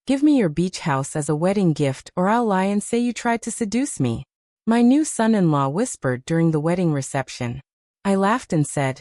Give me your beach house as a wedding gift or I'll lie and say you tried to seduce me," my new son-in-law whispered during the wedding reception. I laughed and said,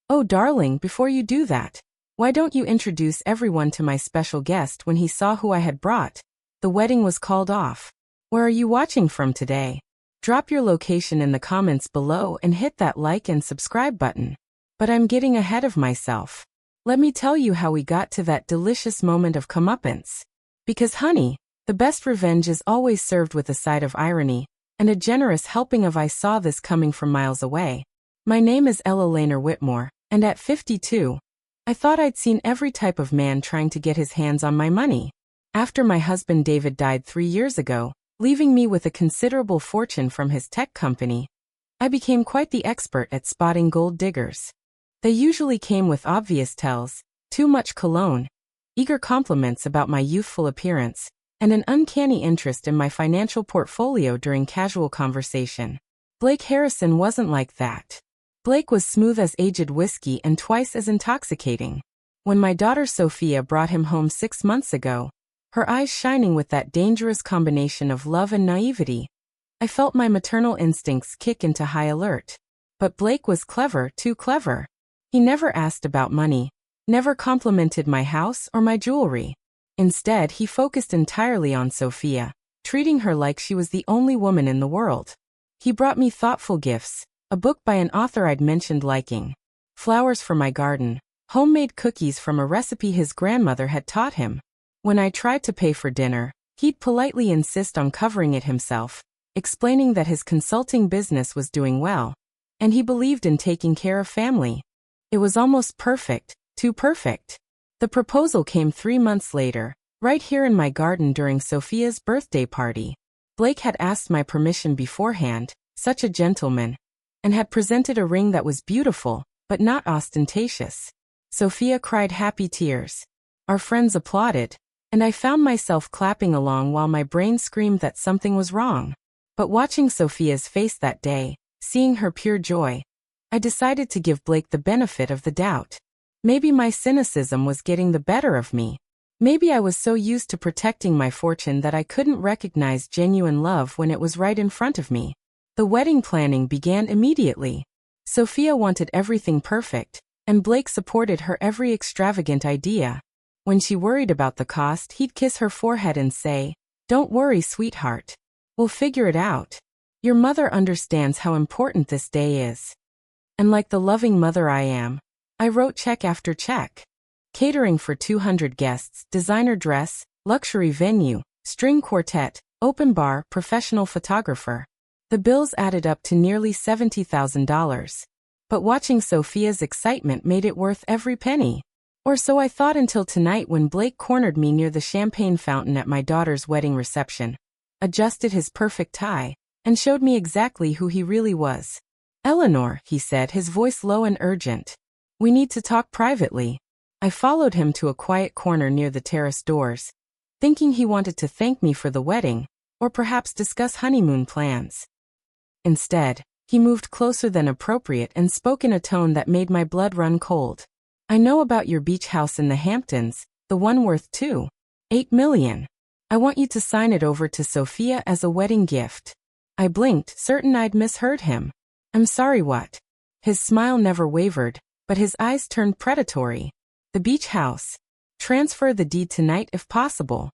"Oh darling, before you do that, why don't you introduce everyone to my special guest?" When he saw who I had brought, the wedding was called off. Where are you watching from today? Drop your location in the comments below and hit that like and subscribe button. But I'm getting ahead of myself. Let me tell you how we got to that delicious moment of comeuppance. Because honey, the best revenge is always served with a side of irony, and a generous helping of I saw this coming from miles away. My name is Ella Laner Whitmore, and at 52, I thought I'd seen every type of man trying to get his hands on my money. After my husband David died 3 years ago, leaving me with a considerable fortune from his tech company, I became quite the expert at spotting gold diggers. They usually came with obvious tells: too much cologne, eager compliments about my youthful appearance, and an uncanny interest in my financial portfolio during casual conversation. Blake Harrison wasn't like that. Blake was smooth as aged whiskey and twice as intoxicating. When my daughter Sophia brought him home 6 months ago, her eyes shining with that dangerous combination of love and naivety, I felt my maternal instincts kick into high alert. But Blake was clever, too clever. He never asked about money, never complimented my house or my jewelry. Instead, he focused entirely on Sophia, treating her like she was the only woman in the world. He brought me thoughtful gifts, a book by an author I'd mentioned liking, flowers for my garden, homemade cookies from a recipe his grandmother had taught him. When I tried to pay for dinner, he'd politely insist on covering it himself, explaining that his consulting business was doing well, and he believed in taking care of family. It was almost perfect, too perfect. The proposal came 3 months later, right here in my garden during Sophia's birthday party. Blake had asked my permission beforehand, such a gentleman, and had presented a ring that was beautiful, but not ostentatious. Sophia cried happy tears. Our friends applauded, and I found myself clapping along while my brain screamed that something was wrong. But watching Sophia's face that day, seeing her pure joy, I decided to give Blake the benefit of the doubt. Maybe my cynicism was getting the better of me. Maybe I was so used to protecting my fortune that I couldn't recognize genuine love when it was right in front of me. The wedding planning began immediately. Sophia wanted everything perfect, and Blake supported her every extravagant idea. When she worried about the cost, he'd kiss her forehead and say, "Don't worry, sweetheart. We'll figure it out. Your mother understands how important this day is." And like the loving mother I am, I wrote check after check. Catering for 200 guests, designer dress, luxury venue, string quartet, open bar, professional photographer. The bills added up to nearly $70,000. But watching Sophia's excitement made it worth every penny. Or so I thought until tonight when Blake cornered me near the champagne fountain at my daughter's wedding reception, adjusted his perfect tie, and showed me exactly who he really was. "Eleanor," he said, his voice low and urgent. "We need to talk privately." I followed him to a quiet corner near the terrace doors, thinking he wanted to thank me for the wedding, or perhaps discuss honeymoon plans. Instead, he moved closer than appropriate and spoke in a tone that made my blood run cold. "I know about your beach house in the Hamptons, the one worth $2.8 million. I want you to sign it over to Sophia as a wedding gift." I blinked, certain I'd misheard him. "I'm sorry, what?" His smile never wavered, but his eyes turned predatory. "The beach house. Transfer the deed tonight if possible.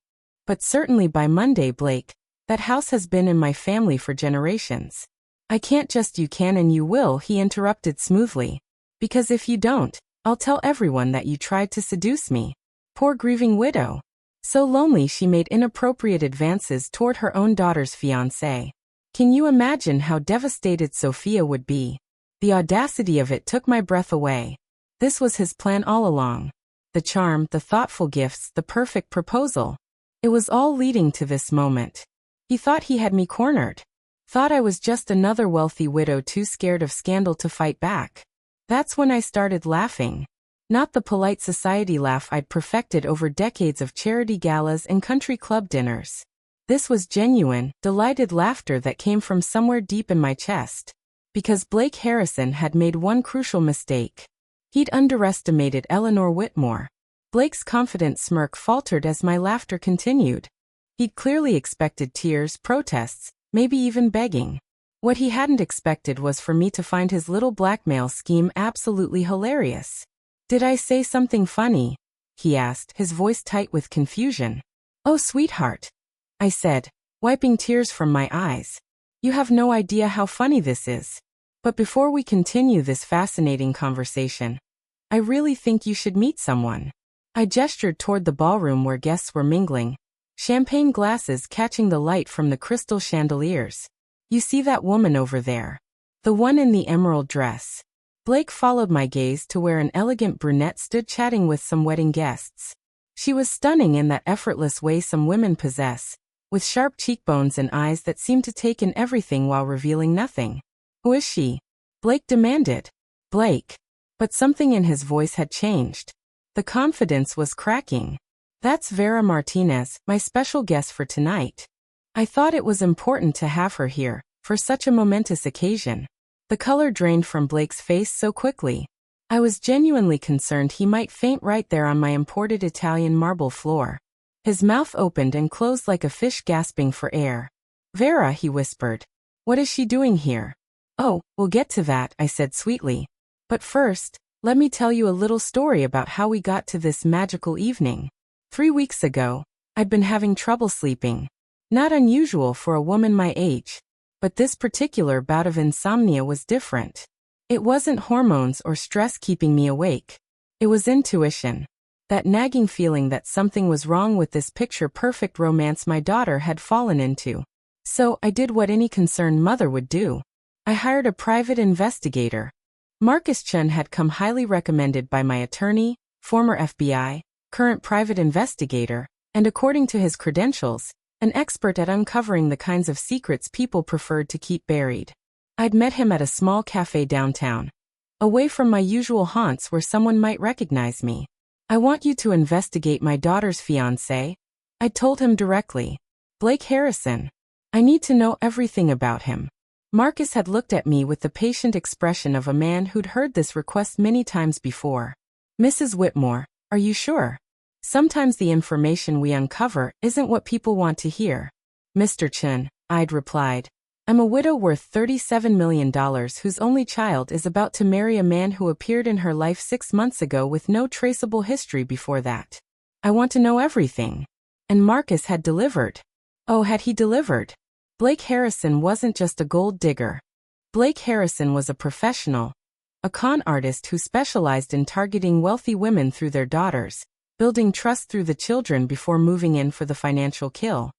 But certainly by Monday, Blake. That house has been in my family for generations." "I can't just you can and you will," he interrupted smoothly. "Because if you don't, I'll tell everyone that you tried to seduce me. Poor grieving widow. So lonely she made inappropriate advances toward her own daughter's fiancé. Can you imagine how devastated Sophia would be?" The audacity of it took my breath away. This was his plan all along. The charm, the thoughtful gifts, the perfect proposal. It was all leading to this moment. He thought he had me cornered. Thought I was just another wealthy widow too scared of scandal to fight back. That's when I started laughing. Not the polite society laugh I'd perfected over decades of charity galas and country club dinners. This was genuine, delighted laughter that came from somewhere deep in my chest. Because Blake Harrison had made one crucial mistake. He'd underestimated Eleanor Whitmore. Blake's confident smirk faltered as my laughter continued. He'd clearly expected tears, protests, maybe even begging. What he hadn't expected was for me to find his little blackmail scheme absolutely hilarious. "Did I say something funny?" he asked, his voice tight with confusion. "Oh, sweetheart," I said, wiping tears from my eyes. "You have no idea how funny this is. But before we continue this fascinating conversation, I really think you should meet someone." I gestured toward the ballroom where guests were mingling, champagne glasses catching the light from the crystal chandeliers. "You see that woman over there? The one in the emerald dress?" Blake followed my gaze to where an elegant brunette stood chatting with some wedding guests. She was stunning in that effortless way some women possess, with sharp cheekbones and eyes that seemed to take in everything while revealing nothing. "Who is she?" Blake demanded. "Blake." But something in his voice had changed. The confidence was cracking. "That's Vera Martinez, my special guest for tonight. I thought it was important to have her here, for such a momentous occasion." The color drained from Blake's face so quickly. I was genuinely concerned he might faint right there on my imported Italian marble floor. His mouth opened and closed like a fish gasping for air. "Vera," he whispered. "What is she doing here?" "Oh, we'll get to that," I said sweetly. "But first, let me tell you a little story about how we got to this magical evening. 3 weeks ago, I'd been having trouble sleeping. Not unusual for a woman my age. But this particular bout of insomnia was different. It wasn't hormones or stress keeping me awake. It was intuition. That nagging feeling that something was wrong with this picture-perfect romance my daughter had fallen into. So I did what any concerned mother would do. I hired a private investigator. Marcus Chun had come highly recommended by my attorney, former FBI, current private investigator, and according to his credentials, an expert at uncovering the kinds of secrets people preferred to keep buried. I'd met him at a small cafe downtown, away from my usual haunts where someone might recognize me. "I want you to investigate my daughter's fiancé," I told him directly. "Blake Harrison. I need to know everything about him." Marcus had looked at me with the patient expression of a man who'd heard this request many times before. "Mrs. Whitmore, are you sure? Sometimes the information we uncover isn't what people want to hear." "Mr. Chun," I'd replied, "I'm a widow worth $37 million whose only child is about to marry a man who appeared in her life 6 months ago with no traceable history before that. I want to know everything." And Marcus had delivered. Oh, had he delivered? Blake Harrison wasn't just a gold digger. Blake Harrison was a professional, a con artist who specialized in targeting wealthy women through their daughters, building trust through the children before moving in for the financial kill.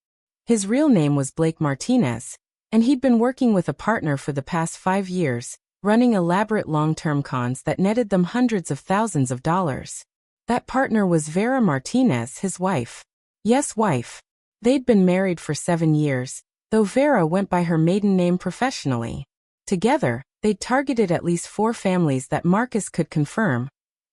His real name was Blake Martinez, and he'd been working with a partner for the past 5 years, running elaborate long-term cons that netted them hundreds of thousands of dollars. That partner was Vera Martinez, his wife. Yes, wife. They'd been married for 7 years, though Vera went by her maiden name professionally. Together, they'd targeted at least 4 families that Marcus could confirm,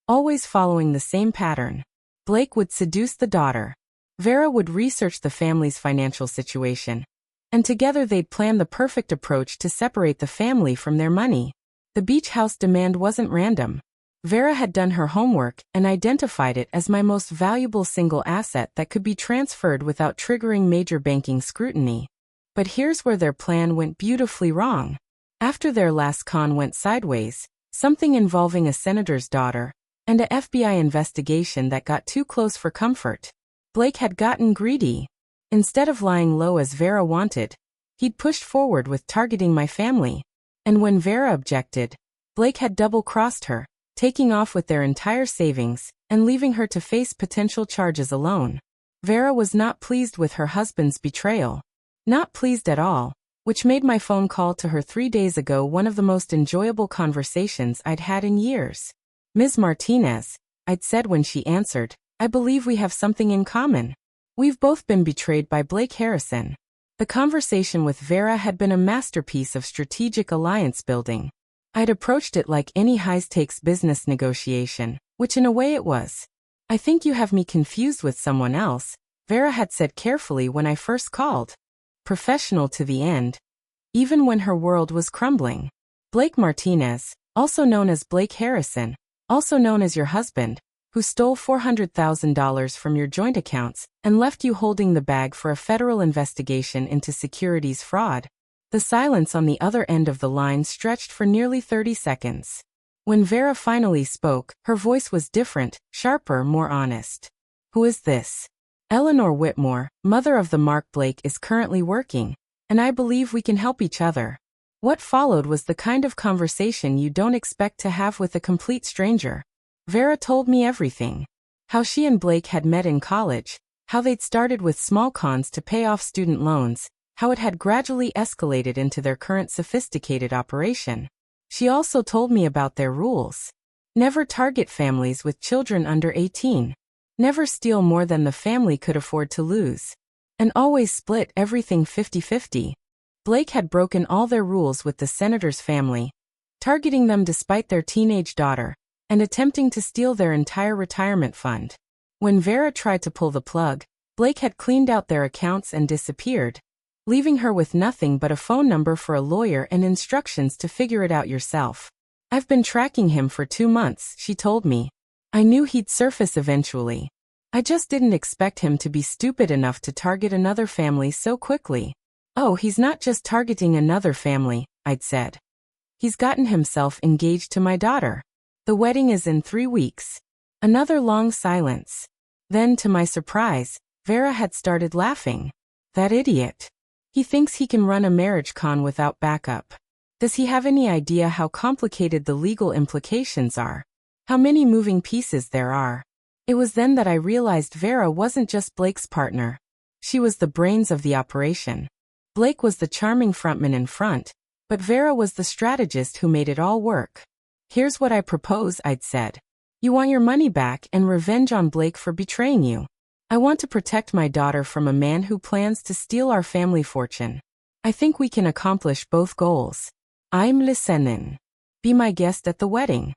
always following the same pattern. Blake would seduce the daughter. Vera would research the family's financial situation, and together they'd plan the perfect approach to separate the family from their money. The beach house demand wasn't random. Vera had done her homework and identified it as my most valuable single asset that could be transferred without triggering major banking scrutiny. But here's where their plan went beautifully wrong. After their last con went sideways, something involving a senator's daughter, and a FBI investigation that got too close for comfort, Blake had gotten greedy. Instead of lying low as Vera wanted, he'd pushed forward with targeting my family. And when Vera objected, Blake had double-crossed her, taking off with their entire savings and leaving her to face potential charges alone. Vera was not pleased with her husband's betrayal. Not pleased at all, which made my phone call to her 3 days ago one of the most enjoyable conversations I'd had in years. "Ms. Martinez," I'd said when she answered, "I believe we have something in common. We've both been betrayed by Blake Harrison." The conversation with Vera had been a masterpiece of strategic alliance building. I'd approached it like any high-stakes business negotiation, which in a way it was. "I think you have me confused with someone else," Vera had said carefully when I first called. Professional to the end, even when her world was crumbling. "Blake Martinez, also known as Blake Harrison, also known as your husband, who stole $400,000 from your joint accounts and left you holding the bag for a federal investigation into securities fraud. The silence on the other end of the line stretched for nearly 30 seconds. When Vera finally spoke, her voice was different, sharper, more honest. Who is this? Eleanor Whitmore, mother of the Mark Blake, is currently working, and I believe we can help each other. What followed was the kind of conversation you don't expect to have with a complete stranger. Vera told me everything. How she and Blake had met in college, how they'd started with small cons to pay off student loans, how it had gradually escalated into their current sophisticated operation. She also told me about their rules. Never target families with children under 18. Never steal more than the family could afford to lose. And always split everything 50-50. Blake had broken all their rules with the senator's family, targeting them despite their teenage daughter, and attempting to steal their entire retirement fund. When Vera tried to pull the plug, Blake had cleaned out their accounts and disappeared, leaving her with nothing but a phone number for a lawyer and instructions to figure it out yourself. I've been tracking him for 2 months, she told me. I knew he'd surface eventually. I just didn't expect him to be stupid enough to target another family so quickly. Oh, he's not just targeting another family, I'd said. He's gotten himself engaged to my daughter. The wedding is in 3 weeks. Another long silence. Then, to my surprise, Vera had started laughing. That idiot. He thinks he can run a marriage con without backup. Does he have any idea how complicated the legal implications are? How many moving pieces there are? It was then that I realized Vera wasn't just Blake's partner. She was the brains of the operation. Blake was the charming frontman in front, but Vera was the strategist who made it all work. Here's what I propose, I'd said. You want your money back and revenge on Blake for betraying you. I want to protect my daughter from a man who plans to steal our family fortune. I think we can accomplish both goals. I'm listening. Be my guest at the wedding.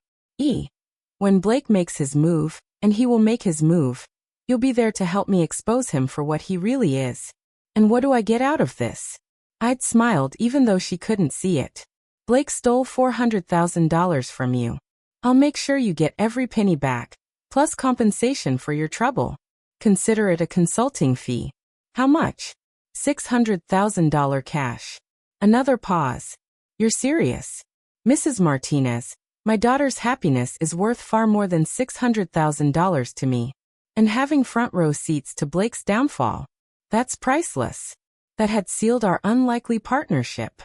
When Blake makes his move, and he will make his move, you'll be there to help me expose him for what he really is. And what do I get out of this? I'd smiled even though she couldn't see it. Blake stole $400,000 from you. I'll make sure you get every penny back, plus compensation for your trouble. Consider it a consulting fee. How much? $600,000 cash. Another pause. You're serious? Mrs. Martinez, my daughter's happiness is worth far more than $600,000 to me. And having front row seats to Blake's downfall, that's priceless. That had sealed our unlikely partnership.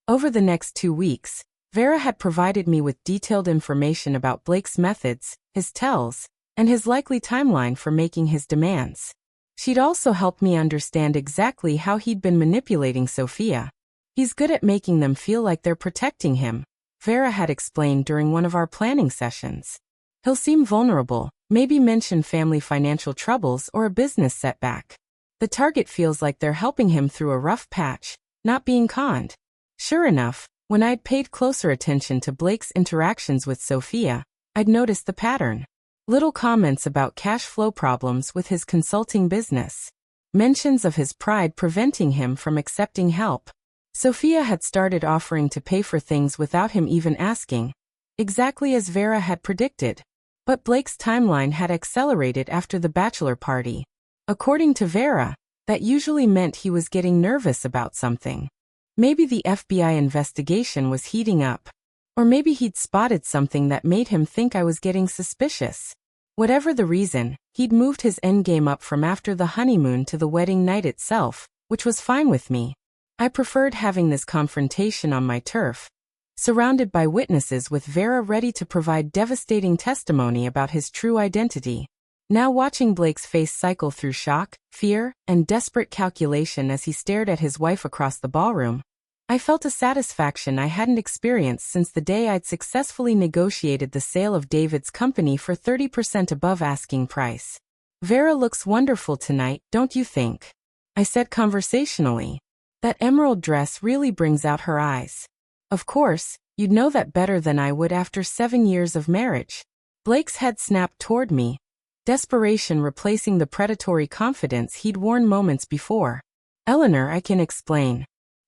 Over the next 2 weeks, Vera had provided me with detailed information about Blake's methods, his tells, and his likely timeline for making his demands. She'd also helped me understand exactly how he'd been manipulating Sophia. He's good at making them feel like they're protecting him, Vera had explained during one of our planning sessions. He'll seem vulnerable, maybe mention family financial troubles or a business setback. The target feels like they're helping him through a rough patch, not being conned. Sure enough, when I'd paid closer attention to Blake's interactions with Sophia, I'd noticed the pattern. Little comments about cash flow problems with his consulting business. Mentions of his pride preventing him from accepting help. Sophia had started offering to pay for things without him even asking, exactly as Vera had predicted. But Blake's timeline had accelerated after the bachelor party. According to Vera, that usually meant he was getting nervous about something. Maybe the FBI investigation was heating up. Or maybe he'd spotted something that made him think I was getting suspicious. Whatever the reason, he'd moved his endgame up from after the honeymoon to the wedding night itself, which was fine with me. I preferred having this confrontation on my turf, surrounded by witnesses with Vera ready to provide devastating testimony about his true identity. Now watching Blake's face cycle through shock, fear, and desperate calculation as he stared at his wife across the ballroom, I felt a satisfaction I hadn't experienced since the day I'd successfully negotiated the sale of David's company for 30% above asking price. Vera looks wonderful tonight, don't you think? I said conversationally. That emerald dress really brings out her eyes. Of course, you'd know that better than I would after 7 years of marriage. Blake's head snapped toward me, desperation replacing the predatory confidence he'd worn moments before. Eleanor, I can explain.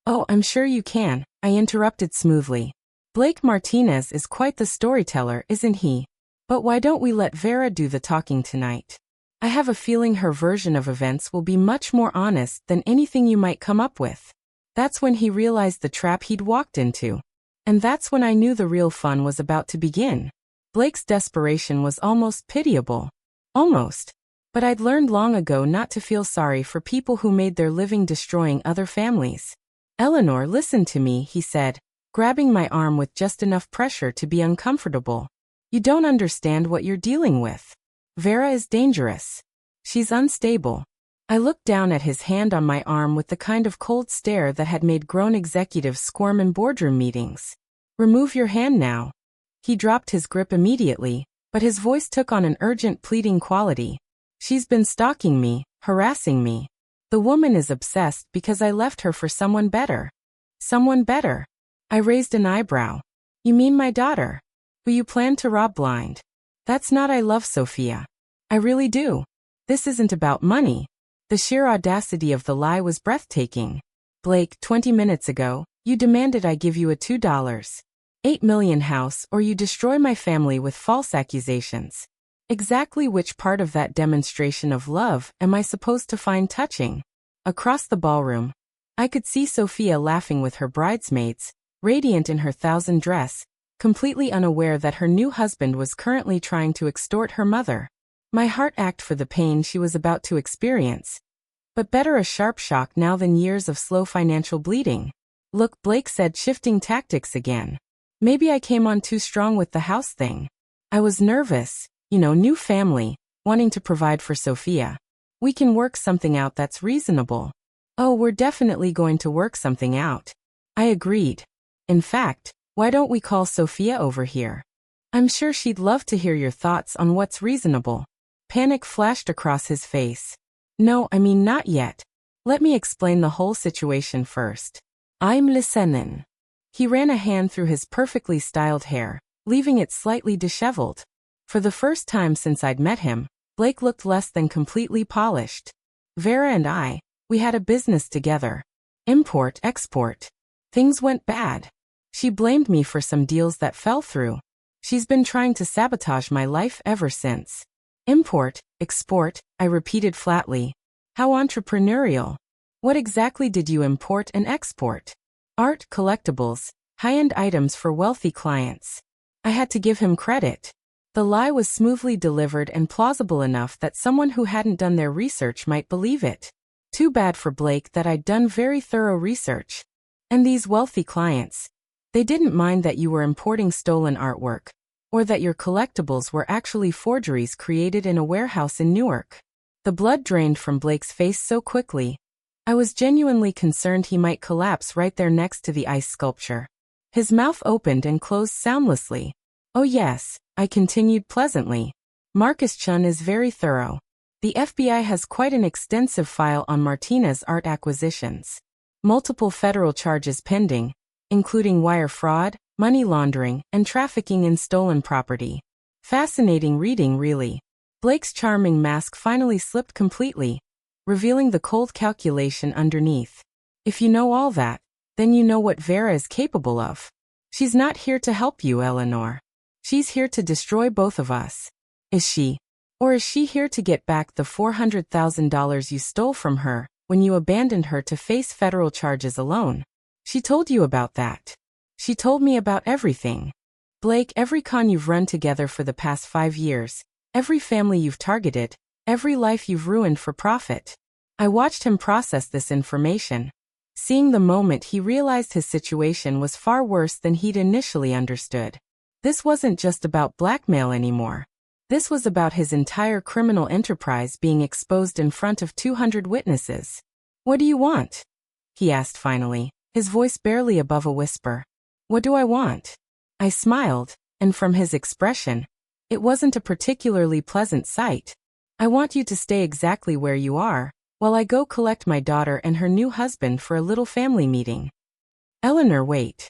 Oh, I'm sure you can, I interrupted smoothly. Blake Martinez is quite the storyteller, isn't he? But why don't we let Vera do the talking tonight? I have a feeling her version of events will be much more honest than anything you might come up with. That's when he realized the trap he'd walked into. And that's when I knew the real fun was about to begin. Blake's desperation was almost pitiable. Almost. But I'd learned long ago not to feel sorry for people who made their living destroying other families. Eleanor, listen to me, he said, grabbing my arm with just enough pressure to be uncomfortable. You don't understand what you're dealing with. Vera is dangerous. She's unstable. I looked down at his hand on my arm with the kind of cold stare that had made grown executives squirm in boardroom meetings. Remove your hand now. He dropped his grip immediately, but his voice took on an urgent pleading quality. She's been stalking me, harassing me. The woman is obsessed because I left her for someone better. Someone better? I raised an eyebrow. You mean my daughter? Who you plan to rob blind? That's not I love Sophia. I really do. This isn't about money. The sheer audacity of the lie was breathtaking. Blake, 20 minutes ago, you demanded I give you a $2.8 million house or you destroy my family with false accusations. Exactly which part of that demonstration of love am I supposed to find touching? Across the ballroom, I could see Sophia laughing with her bridesmaids, radiant in her thousand dress, completely unaware that her new husband was currently trying to extort her mother. My heart ached for the pain she was about to experience. But better a sharp shock now than years of slow financial bleeding. Look, Blake said, shifting tactics again. Maybe I came on too strong with the house thing. I was nervous, new family, wanting to provide for Sophia. We can work something out that's reasonable. Oh, we're definitely going to work something out. I agreed. In fact, why don't we call Sophia over here? I'm sure she'd love to hear your thoughts on what's reasonable. Panic flashed across his face. No, I mean not yet. Let me explain the whole situation first. I'm listening. He ran a hand through his perfectly styled hair, leaving it slightly disheveled. For the first time since I'd met him, Blake looked less than completely polished. Vera and we had a business together. Import-export. Things went bad. She blamed me for some deals that fell through. She's been trying to sabotage my life ever since. Import, export, I repeated flatly. How entrepreneurial. What exactly did you import and export? Art, collectibles, high-end items for wealthy clients. I had to give him credit. The lie was smoothly delivered and plausible enough that someone who hadn't done their research might believe it. Too bad for Blake that I'd done very thorough research. And these wealthy clients, they didn't mind that you were importing stolen artwork, or that your collectibles were actually forgeries created in a warehouse in Newark. The blood drained from Blake's face so quickly. I was genuinely concerned he might collapse right there next to the ice sculpture. His mouth opened and closed soundlessly. Oh yes, I continued pleasantly. Marcus Chun is very thorough. The FBI has quite an extensive file on Martinez art acquisitions. Multiple federal charges pending, including wire fraud, money laundering, and trafficking in stolen property. Fascinating reading, really. Blake's charming mask finally slipped completely, revealing the cold calculation underneath. If you know all that, then you know what Vera is capable of. She's not here to help you, Eleanor. She's here to destroy both of us. Is she? Or is she here to get back the $400,000 you stole from her when you abandoned her to face federal charges alone? She told you about that. She told me about everything. Blake, every con you've run together for the past 5 years, every family you've targeted, every life you've ruined for profit. I watched him process this information. Seeing the moment he realized his situation was far worse than he'd initially understood. This wasn't just about blackmail anymore. This was about his entire criminal enterprise being exposed in front of 200 witnesses. What do you want? He asked finally, his voice barely above a whisper. What do I want? I smiled, and from his expression, it wasn't a particularly pleasant sight. I want you to stay exactly where you are, while I go collect my daughter and her new husband for a little family meeting. Eleanor, wait.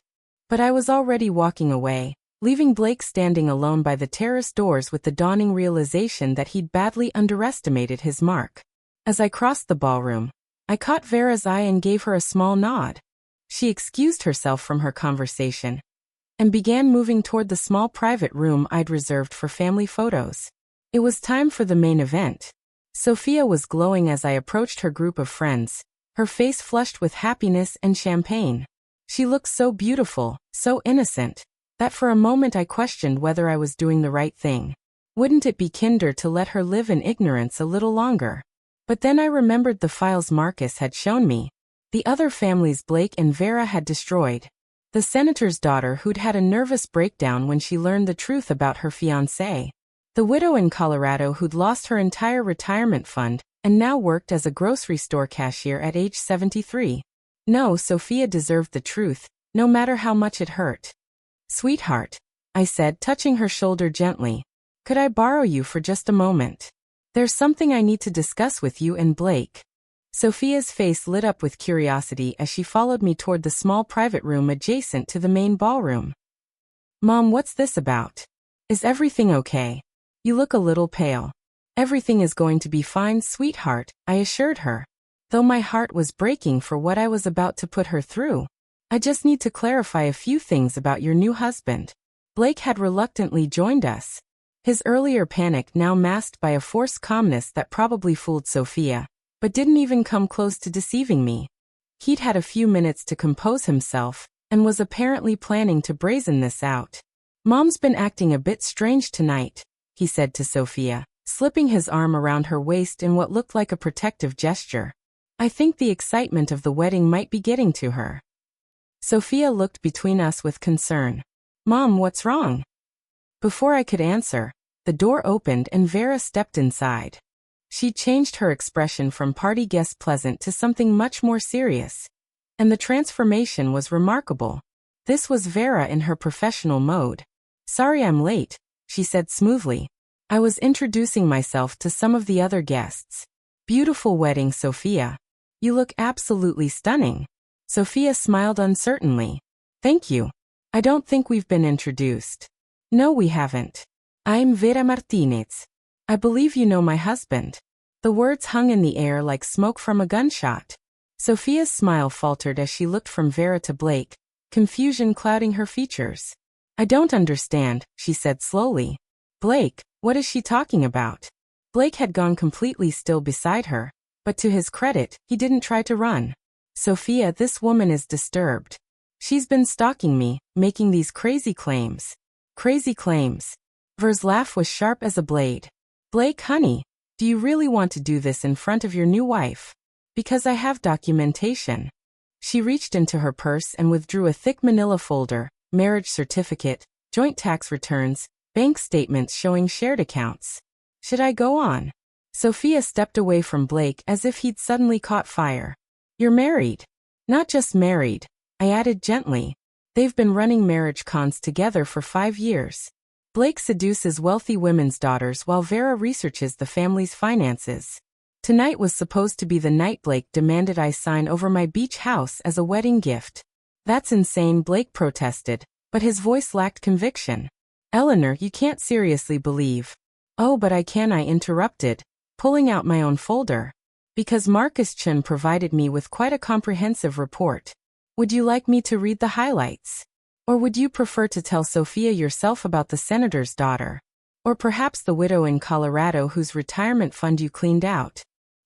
But I was already walking away, leaving Blake standing alone by the terrace doors with the dawning realization that he'd badly underestimated his mark. As I crossed the ballroom, I caught Vera's eye and gave her a small nod. She excused herself from her conversation. and began moving toward the small private room I'd reserved for family photos. It was time for the main event. Sophia was glowing as I approached her group of friends, her face flushed with happiness and champagne. She looked so beautiful, so innocent, that for a moment I questioned whether I was doing the right thing. Wouldn't it be kinder to let her live in ignorance a little longer? But then I remembered the files Marcus had shown me. The other families Blake and Vera had destroyed. The senator's daughter who'd had a nervous breakdown when she learned the truth about her fiancé. The widow in Colorado who'd lost her entire retirement fund and now worked as a grocery store cashier at age 73. No, Sophia deserved the truth, no matter how much it hurt. "Sweetheart," I said, touching her shoulder gently. "Could I borrow you for just a moment? There's something I need to discuss with you and Blake." Sophia's face lit up with curiosity as she followed me toward the small private room adjacent to the main ballroom. "Mom, what's this about? Is everything okay? You look a little pale." "Everything is going to be fine, sweetheart," I assured her, though my heart was breaking for what I was about to put her through. "I just need to clarify a few things about your new husband." Blake had reluctantly joined us. His earlier panic now masked by a forced calmness that probably fooled Sophia, but didn't even come close to deceiving me. He'd had a few minutes to compose himself, and was apparently planning to brazen this out. "Mom's been acting a bit strange tonight," he said to Sophia, slipping his arm around her waist in what looked like a protective gesture. "I think the excitement of the wedding might be getting to her." Sophia looked between us with concern. "Mom, what's wrong?" Before I could answer, the door opened and Vera stepped inside. She changed her expression from party guest pleasant to something much more serious. And the transformation was remarkable. This was Vera in her professional mode. "Sorry I'm late," she said smoothly. "I was introducing myself to some of the other guests." "Beautiful wedding, Sophia. You look absolutely stunning." Sophia smiled uncertainly. "Thank you. I don't think we've been introduced." "No, we haven't. I'm Vera Martinez. I believe you know my husband." The words hung in the air like smoke from a gunshot. Sophia's smile faltered as she looked from Vera to Blake, confusion clouding her features. "I don't understand," she said slowly. "Blake, what is she talking about?" Blake had gone completely still beside her, but to his credit, he didn't try to run. "Sophia, this woman is disturbed. She's been stalking me, making these crazy claims." "Crazy claims?" Ver's laugh was sharp as a blade. "Blake, honey, do you really want to do this in front of your new wife?" "Because I have documentation." She reached into her purse and withdrew a thick manila folder, marriage certificate, joint tax returns, bank statements showing shared accounts. "Should I go on?" Sophia stepped away from Blake as if he'd suddenly caught fire. "You're married." "Not just married," I added gently. "They've been running marriage cons together for 5 years. Blake seduces wealthy women's daughters while Vera researches the family's finances. Tonight was supposed to be the night Blake demanded I sign over my beach house as a wedding gift." "That's insane," Blake protested, but his voice lacked conviction. "Eleanor, you can't seriously believe." "Oh, but I can," I interrupted, pulling out my own folder. "Because Marcus Chun provided me with quite a comprehensive report. Would you like me to read the highlights? Or would you prefer to tell Sophia yourself about the senator's daughter? Or perhaps the widow in Colorado whose retirement fund you cleaned out?"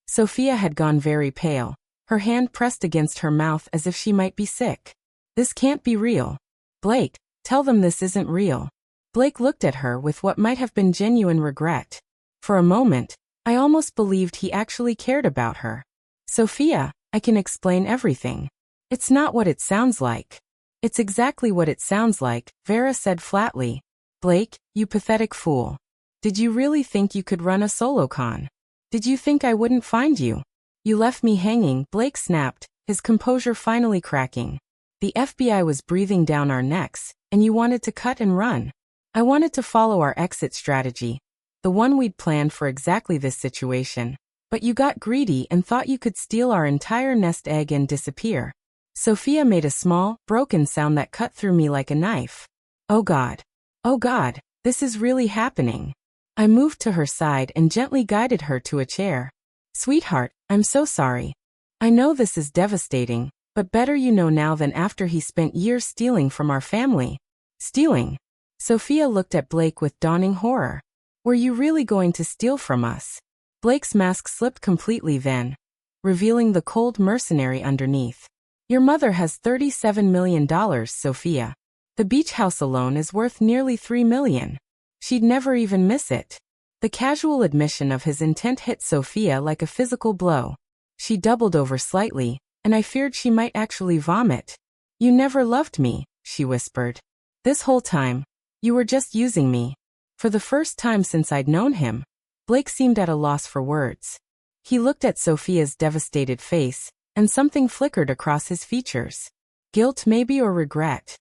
Sophia had gone very pale, her hand pressed against her mouth as if she might be sick. "This can't be real." "Blake, tell them this isn't real." Blake looked at her with what might have been genuine regret. For a moment, I almost believed he actually cared about her. "Sophia, I can explain everything. It's not what it sounds like." "It's exactly what it sounds like," Vera said flatly. "Blake, you pathetic fool. Did you really think you could run a solo con? Did you think I wouldn't find you? You left me hanging," Blake snapped, his composure finally cracking. "The FBI was breathing down our necks, and you wanted to cut and run. I wanted to follow our exit strategy, the one we'd planned for exactly this situation. But you got greedy and thought you could steal our entire nest egg and disappear." Sophia made a small, broken sound that cut through me like a knife. "Oh God. Oh God, this is really happening." I moved to her side and gently guided her to a chair. "Sweetheart, I'm so sorry. I know this is devastating, but better you know now than after he spent years stealing from our family." Stealing? Sophia looked at Blake with dawning horror. Were you really going to steal from us? Blake's mask slipped completely then, revealing the cold mercenary underneath. Your mother has $37 million, Sophia. The beach house alone is worth nearly $3 million. She'd never even miss it. The casual admission of his intent hit Sophia like a physical blow. She doubled over slightly, and I feared she might actually vomit. You never loved me, she whispered. This whole time, you were just using me. For the first time since I'd known him, Blake seemed at a loss for words. He looked at Sophia's devastated face, and something flickered across his features. Guilt maybe, or regret.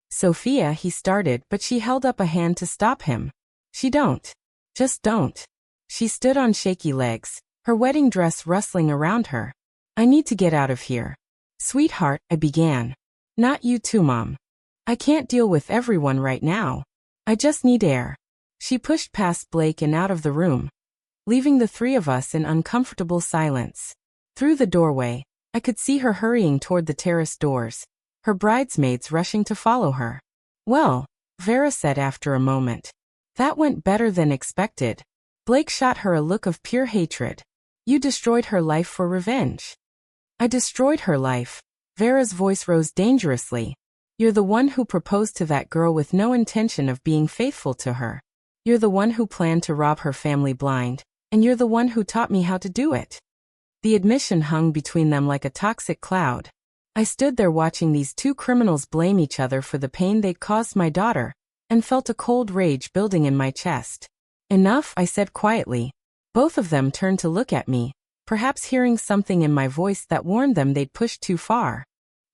Sophia, he started, but she held up a hand to stop him. Don't. Just don't. She stood on shaky legs, her wedding dress rustling around her. I need to get out of here. Sweetheart, I began. Not you too, Mom. I can't deal with everyone right now. I just need air. She pushed past Blake and out of the room, leaving the three of us in uncomfortable silence. Through the doorway, I could see her hurrying toward the terrace doors, her bridesmaids rushing to follow her. Well, Vera said after a moment. That went better than expected. Blake shot her a look of pure hatred. You destroyed her life for revenge. I destroyed her life. Vera's voice rose dangerously. You're the one who proposed to that girl with no intention of being faithful to her. You're the one who planned to rob her family blind, and you're the one who taught me how to do it. The admission hung between them like a toxic cloud. I stood there watching these two criminals blame each other for the pain they'd caused my daughter, and felt a cold rage building in my chest. Enough, I said quietly. Both of them turned to look at me, perhaps hearing something in my voice that warned them they'd pushed too far.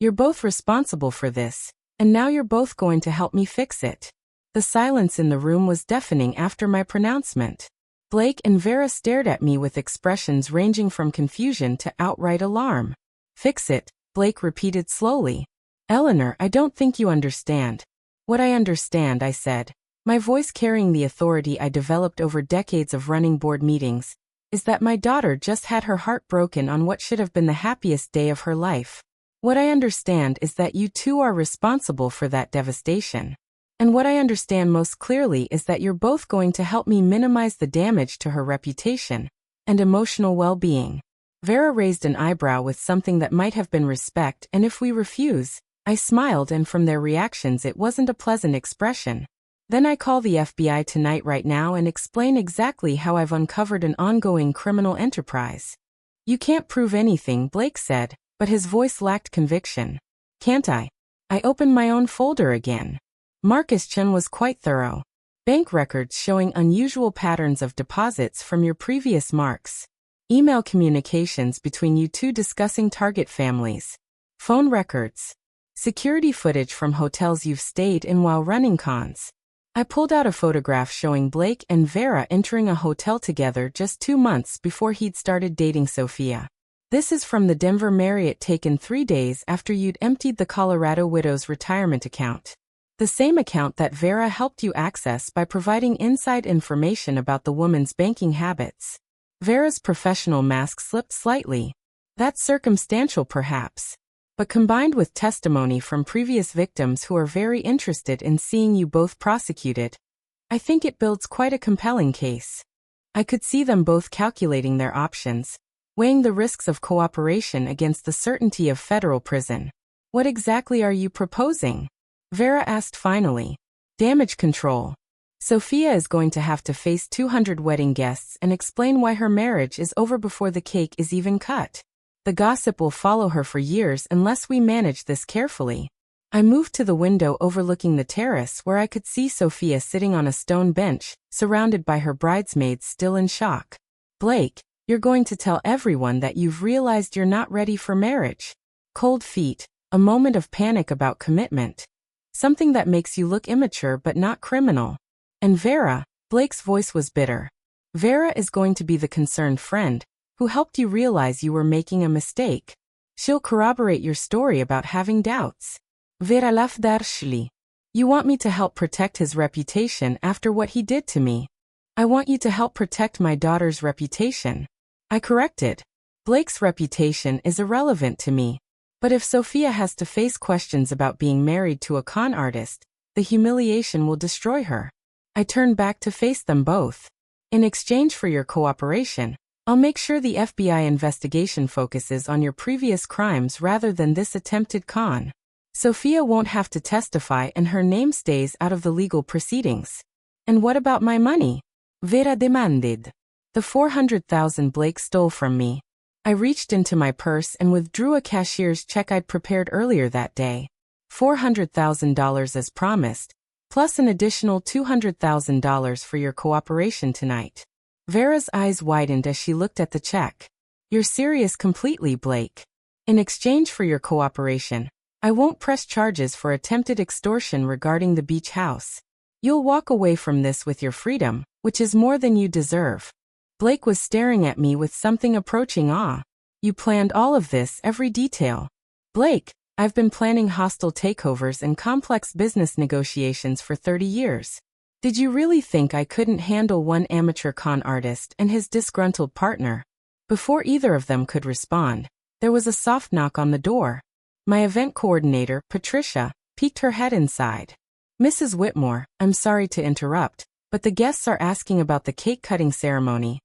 You're both responsible for this, and now you're both going to help me fix it. The silence in the room was deafening after my pronouncement. Blake and Vera stared at me with expressions ranging from confusion to outright alarm. Fix it, Blake repeated slowly. Eleanor, I don't think you understand. What I understand, I said, my voice carrying the authority I developed over decades of running board meetings, is that my daughter just had her heart broken on what should have been the happiest day of her life. What I understand is that you two are responsible for that devastation. And what I understand most clearly is that you're both going to help me minimize the damage to her reputation and emotional well-being. Vera raised an eyebrow with something that might have been respect, and if we refuse, I smiled, and from their reactions it wasn't a pleasant expression. Then I call the FBI tonight right now and explain exactly how I've uncovered an ongoing criminal enterprise. You can't prove anything, Blake said, but his voice lacked conviction. Can't I? I opened my own folder again. Marcus Chen was quite thorough. Bank records showing unusual patterns of deposits from your previous marks. Email communications between you two discussing target families. Phone records. Security footage from hotels you've stayed in while running cons. I pulled out a photograph showing Blake and Vera entering a hotel together just 2 months before he'd started dating Sophia. This is from the Denver Marriott, taken 3 days after you'd emptied the Colorado Widow's retirement account. The same account that Vera helped you access by providing inside information about the woman's banking habits. Vera's professional mask slipped slightly. That's circumstantial perhaps, but combined with testimony from previous victims who are very interested in seeing you both prosecuted, I think it builds quite a compelling case. I could see them both calculating their options, weighing the risks of cooperation against the certainty of federal prison. What exactly are you proposing? Vera asked finally. Damage control. Sophia is going to have to face 200 wedding guests and explain why her marriage is over before the cake is even cut. The gossip will follow her for years unless we manage this carefully. I moved to the window overlooking the terrace where I could see Sophia sitting on a stone bench, surrounded by her bridesmaids still in shock. Blake, you're going to tell everyone that you've realized you're not ready for marriage. Cold feet, a moment of panic about commitment. Something that makes you look immature but not criminal. And Vera, Blake's voice was bitter. Vera is going to be the concerned friend who helped you realize you were making a mistake. She'll corroborate your story about having doubts. Vera Lafdarshli. You want me to help protect his reputation after what he did to me. I want you to help protect my daughter's reputation. I corrected. Blake's reputation is irrelevant to me. But if Sophia has to face questions about being married to a con artist, The humiliation will destroy her. I turned back to face them both. In exchange for your cooperation, I'll make sure the FBI investigation focuses on your previous crimes rather than this attempted con. Sophia won't have to testify and her name stays out of the legal proceedings. And what about my money? Vera demanded. The $400,000 Blake stole from me. I reached into my purse and withdrew a cashier's check I'd prepared earlier that day. $400,000 as promised, plus an additional $200,000 for your cooperation tonight. Vera's eyes widened as she looked at the check. You're serious completely, Blake. In exchange for your cooperation, I won't press charges for attempted extortion regarding the beach house. You'll walk away from this with your freedom, which is more than you deserve. Blake was staring at me with something approaching awe. You planned all of this, every detail. Blake, I've been planning hostile takeovers and complex business negotiations for 30 years. Did you really think I couldn't handle one amateur con artist and his disgruntled partner? Before either of them could respond, there was a soft knock on the door. My event coordinator, Patricia, peeked her head inside. Mrs. Whitmore, I'm sorry to interrupt, but the guests are asking about the cake-cutting ceremony.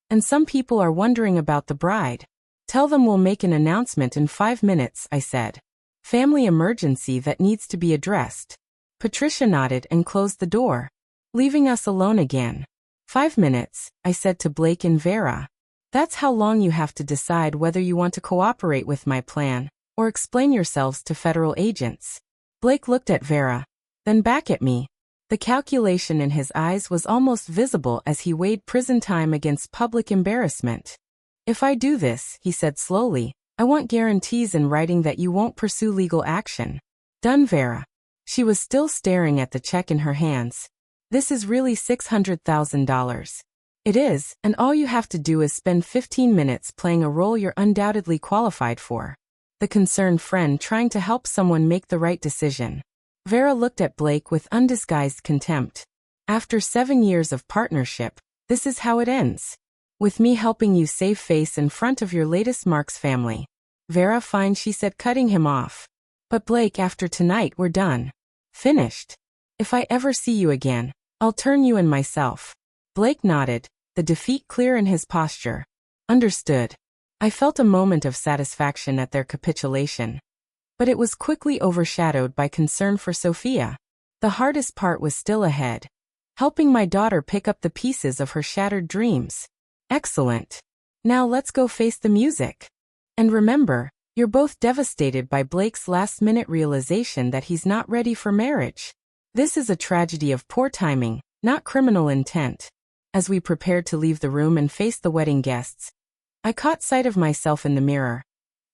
And some people are wondering about the bride. Tell them we'll make an announcement in 5 minutes, I said. Family emergency that needs to be addressed. Patricia nodded and closed the door, leaving us alone again. 5 minutes, I said to Blake and Vera. That's how long you have to decide whether you want to cooperate with my plan, or explain yourselves to federal agents. Blake looked at Vera, then back at me. The calculation in his eyes was almost visible as he weighed prison time against public embarrassment. If I do this, he said slowly, I want guarantees in writing that you won't pursue legal action. Done, Vera. She was still staring at the check in her hands. This is really $600,000. It is, and all you have to do is spend 15 minutes playing a role you're undoubtedly qualified for. The concerned friend trying to help someone make the right decision. Vera looked at Blake with undisguised contempt. After 7 years of partnership, this is how it ends. With me helping you save face in front of your latest Mark's family. Vera, fine, she said, cutting him off. But Blake, after tonight we're done. Finished. If I ever see you again, I'll turn you in myself. Blake nodded, the defeat clear in his posture. Understood. I felt a moment of satisfaction at their capitulation. But it was quickly overshadowed by concern for Sophia. The hardest part was still ahead. Helping my daughter pick up the pieces of her shattered dreams. Excellent. Now let's go face the music. And remember, you're both devastated by Blake's last-minute realization that he's not ready for marriage. This is a tragedy of poor timing, not criminal intent. As we prepared to leave the room and face the wedding guests, I caught sight of myself in the mirror.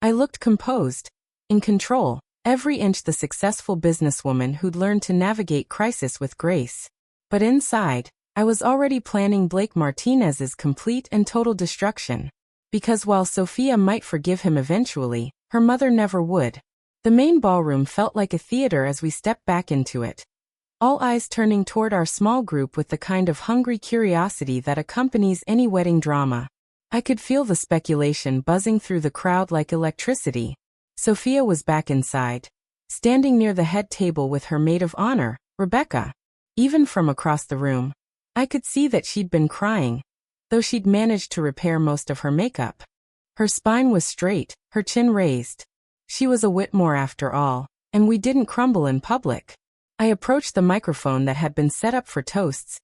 I looked composed, in control, every inch the successful businesswoman who'd learned to navigate crisis with grace. But inside, I was already planning Blake Martinez's complete and total destruction. Because while Sophia might forgive him eventually, her mother never would. The main ballroom felt like a theater as we stepped back into it. All eyes turning toward our small group with the kind of hungry curiosity that accompanies any wedding drama. I could feel the speculation buzzing through the crowd like electricity. Sophia was back inside, standing near the head table with her maid of honor, Rebecca. Even from across the room, I could see that she'd been crying, though she'd managed to repair most of her makeup. Her spine was straight, her chin raised. She was a Whitmore after all, and we didn't crumble in public. I approached the microphone that had been set up for toasts,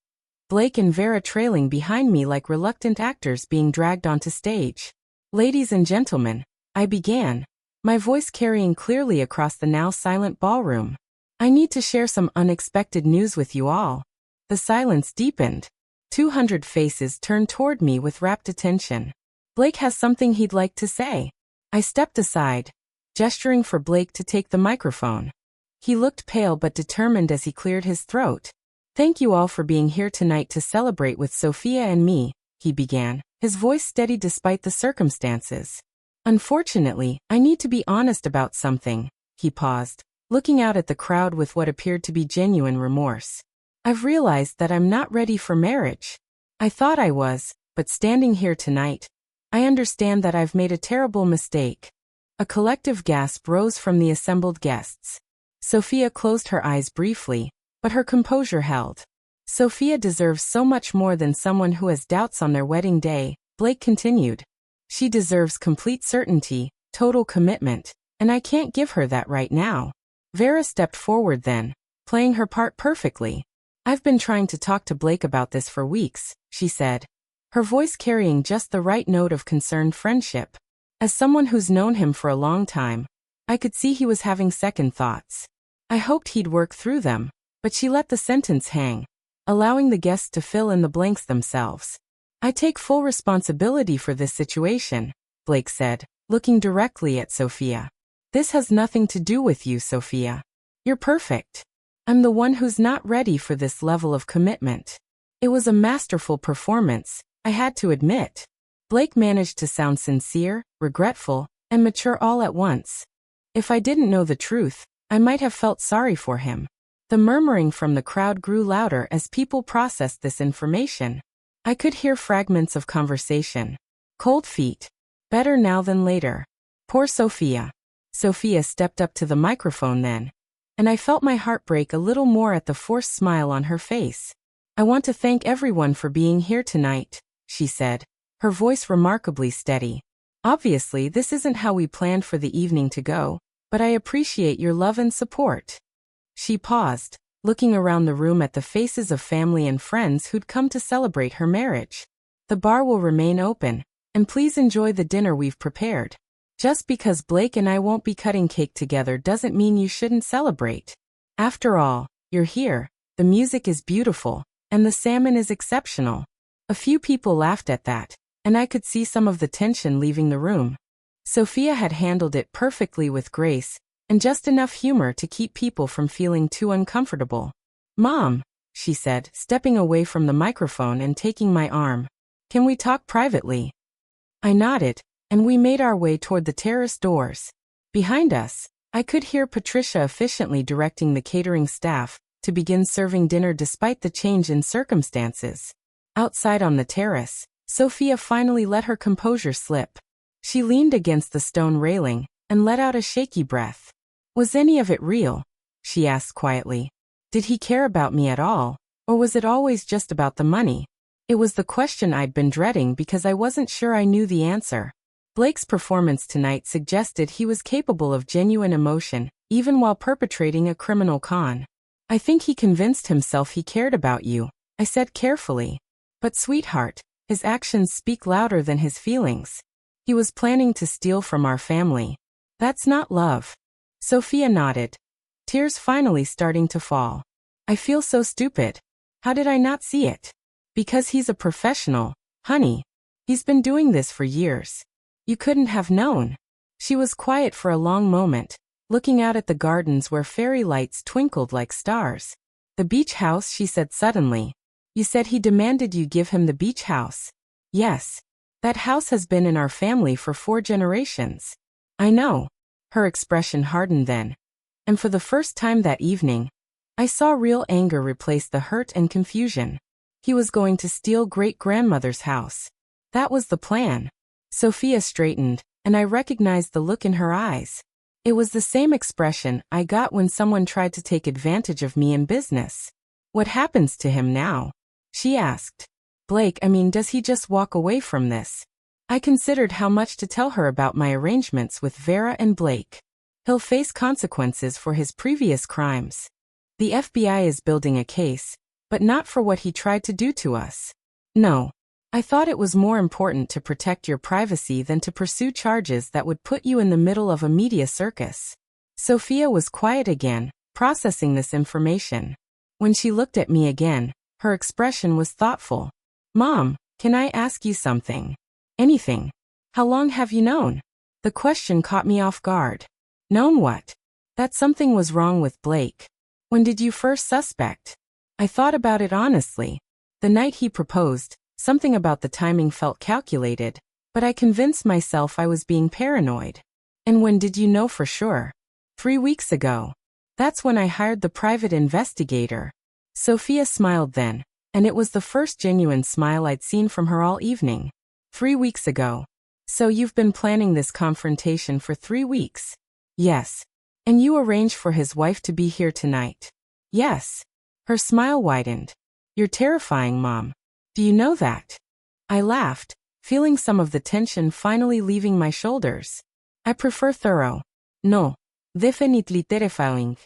Blake and Vera trailing behind me like reluctant actors being dragged onto stage. Ladies and gentlemen, I began, my voice carrying clearly across the now silent ballroom. I need to share some unexpected news with you all. The silence deepened. 200 faces turned toward me with rapt attention. Blake has something he'd like to say. I stepped aside, gesturing for Blake to take the microphone. He looked pale but determined as he cleared his throat. Thank you all for being here tonight to celebrate with Sophia and me, he began, his voice steady despite the circumstances. Unfortunately, I need to be honest about something, he paused, looking out at the crowd with what appeared to be genuine remorse. I've realized that I'm not ready for marriage. I thought I was, but standing here tonight, I understand that I've made a terrible mistake. A collective gasp rose from the assembled guests. Sophia closed her eyes briefly, But her composure held. Sophia deserves so much more than someone who has doubts on their wedding day, Blake continued. She deserves complete certainty, total commitment, and I can't give her that right now. Vera stepped forward then, playing her part perfectly. I've been trying to talk to Blake about this for weeks, she said, her voice carrying just the right note of concerned friendship. As someone who's known him for a long time, I could see he was having second thoughts. I hoped he'd work through them, but she let the sentence hang, allowing the guests to fill in the blanks themselves. I take full responsibility for this situation, Blake said, looking directly at Sophia. This has nothing to do with you, Sophia. You're perfect. I'm the one who's not ready for this level of commitment. It was a masterful performance, I had to admit. Blake managed to sound sincere, regretful, and mature all at once. If I didn't know the truth, I might have felt sorry for him. The murmuring from the crowd grew louder as people processed this information. I could hear fragments of conversation. Cold feet. Better now than later. Poor Sophia. Sophia stepped up to the microphone then, and I felt my heart break a little more at the forced smile on her face. I want to thank everyone for being here tonight, she said, her voice remarkably steady. Obviously, this isn't how we planned for the evening to go, but I appreciate your love and support. She paused, looking around the room at the faces of family and friends who'd come to celebrate her marriage. The bar will remain open, and please enjoy the dinner we've prepared. Just because Blake and I won't be cutting cake together doesn't mean you shouldn't celebrate. After all, you're here, the music is beautiful, and the salmon is exceptional. A few people laughed at that, and I could see some of the tension leaving the room. Sophia had handled it perfectly with grace, and just enough humor to keep people from feeling too uncomfortable. Mom, she said, stepping away from the microphone and taking my arm. Can we talk privately? I nodded, and we made our way toward the terrace doors. Behind us, I could hear Patricia efficiently directing the catering staff to begin serving dinner despite the change in circumstances. Outside on the terrace, Sophia finally let her composure slip. She leaned against the stone railing and let out a shaky breath. Was any of it real? She asked quietly. Did he care about me at all, or was it always just about the money? It was the question I'd been dreading because I wasn't sure I knew the answer. Blake's performance tonight suggested he was capable of genuine emotion, even while perpetrating a criminal con. I think he convinced himself he cared about you, I said carefully. But sweetheart, his actions speak louder than his feelings. He was planning to steal from our family. That's not love. Sophia nodded, tears finally starting to fall. I feel so stupid. How did I not see it? Because he's a professional, honey. He's been doing this for years. You couldn't have known. She was quiet for a long moment, looking out at the gardens where fairy lights twinkled like stars. The beach house, she said suddenly. You said he demanded you give him the beach house. Yes. That house has been in our family for 4 generations. I know. Her expression hardened then. And for the first time that evening, I saw real anger replace the hurt and confusion. He was going to steal great-grandmother's house. That was the plan. Sophia straightened, and I recognized the look in her eyes. It was the same expression I got when someone tried to take advantage of me in business. What happens to him now? She asked. Blake, does he just walk away from this? I considered how much to tell her about my arrangements with Vera and Blake. He'll face consequences for his previous crimes. The FBI is building a case, but not for what he tried to do to us. No. I thought it was more important to protect your privacy than to pursue charges that would put you in the middle of a media circus. Sophia was quiet again, processing this information. When she looked at me again, her expression was thoughtful. Mom, can I ask you something? Anything. How long have you known? The question caught me off guard. Known what? That something was wrong with Blake. When did you first suspect? I thought about it honestly. The night he proposed, something about the timing felt calculated, but I convinced myself I was being paranoid. And when did you know for sure? 3 weeks ago. That's when I hired the private investigator. Sophia smiled then, and it was the first genuine smile I'd seen from her all evening. 3 weeks ago. So you've been planning this confrontation for 3 weeks? Yes. And you arranged for his wife to be here tonight? Yes. Her smile widened. You're terrifying, Mom. Do you know that? I laughed, feeling some of the tension finally leaving my shoulders. I prefer thorough. No. Definitely terrifying.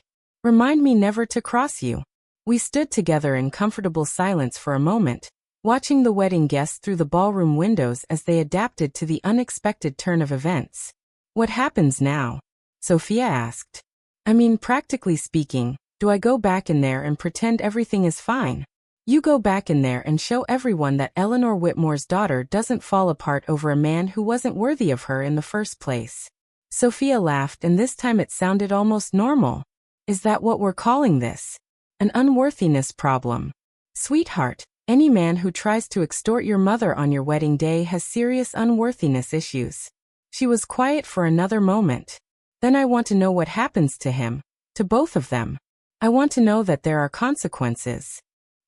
Remind me never to cross you. We stood together in comfortable silence for a moment, watching the wedding guests through the ballroom windows as they adapted to the unexpected turn of events. What happens now? Sophia asked. I mean, practically speaking, do I go back in there and pretend everything is fine? You go back in there and show everyone that Eleanor Whitmore's daughter doesn't fall apart over a man who wasn't worthy of her in the first place. Sophia laughed, and this time it sounded almost normal. Is that what we're calling this? An unworthiness problem? Sweetheart, any man who tries to extort your mother on your wedding day has serious unworthiness issues. She was quiet for another moment. Then I want to know what happens to him, to both of them. I want to know that there are consequences.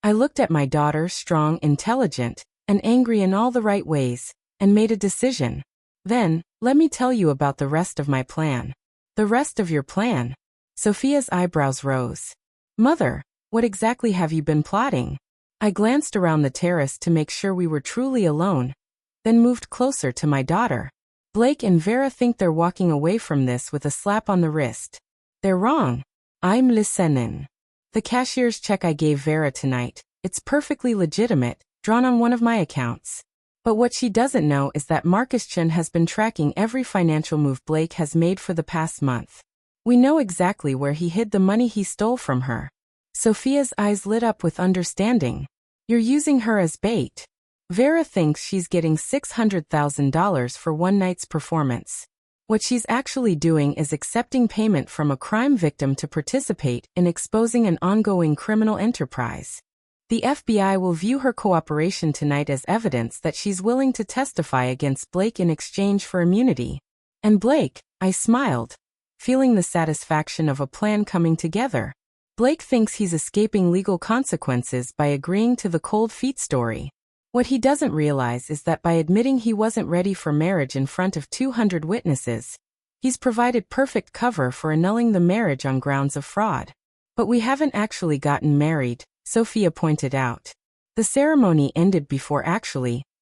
I looked at my daughter, strong, intelligent, and angry in all the right ways, and made a decision. Then, let me tell you about the rest of my plan. The rest of your plan? Sophia's eyebrows rose. Mother, what exactly have you been plotting? I glanced around the terrace to make sure we were truly alone, then moved closer to my daughter. Blake and Vera think they're walking away from this with a slap on the wrist. They're wrong. I'm listening. The cashier's check I gave Vera tonight, it's perfectly legitimate, drawn on one of my accounts. But what she doesn't know is that Marcus Chen has been tracking every financial move Blake has made for the past month. We know exactly where he hid the money he stole from her. Sophia's eyes lit up with understanding. You're using her as bait. Vera thinks she's getting $600,000 for one night's performance. What she's actually doing is accepting payment from a crime victim to participate in exposing an ongoing criminal enterprise. The FBI will view her cooperation tonight as evidence that she's willing to testify against Blake in exchange for immunity. And Blake, I smiled, feeling the satisfaction of a plan coming together. Blake thinks he's escaping legal consequences by agreeing to the cold feet story. What he doesn't realize is that by admitting he wasn't ready for marriage in front of 200 witnesses, he's provided perfect cover for annulling the marriage on grounds of fraud. But we haven't actually gotten married, Sophia pointed out. The ceremony ended before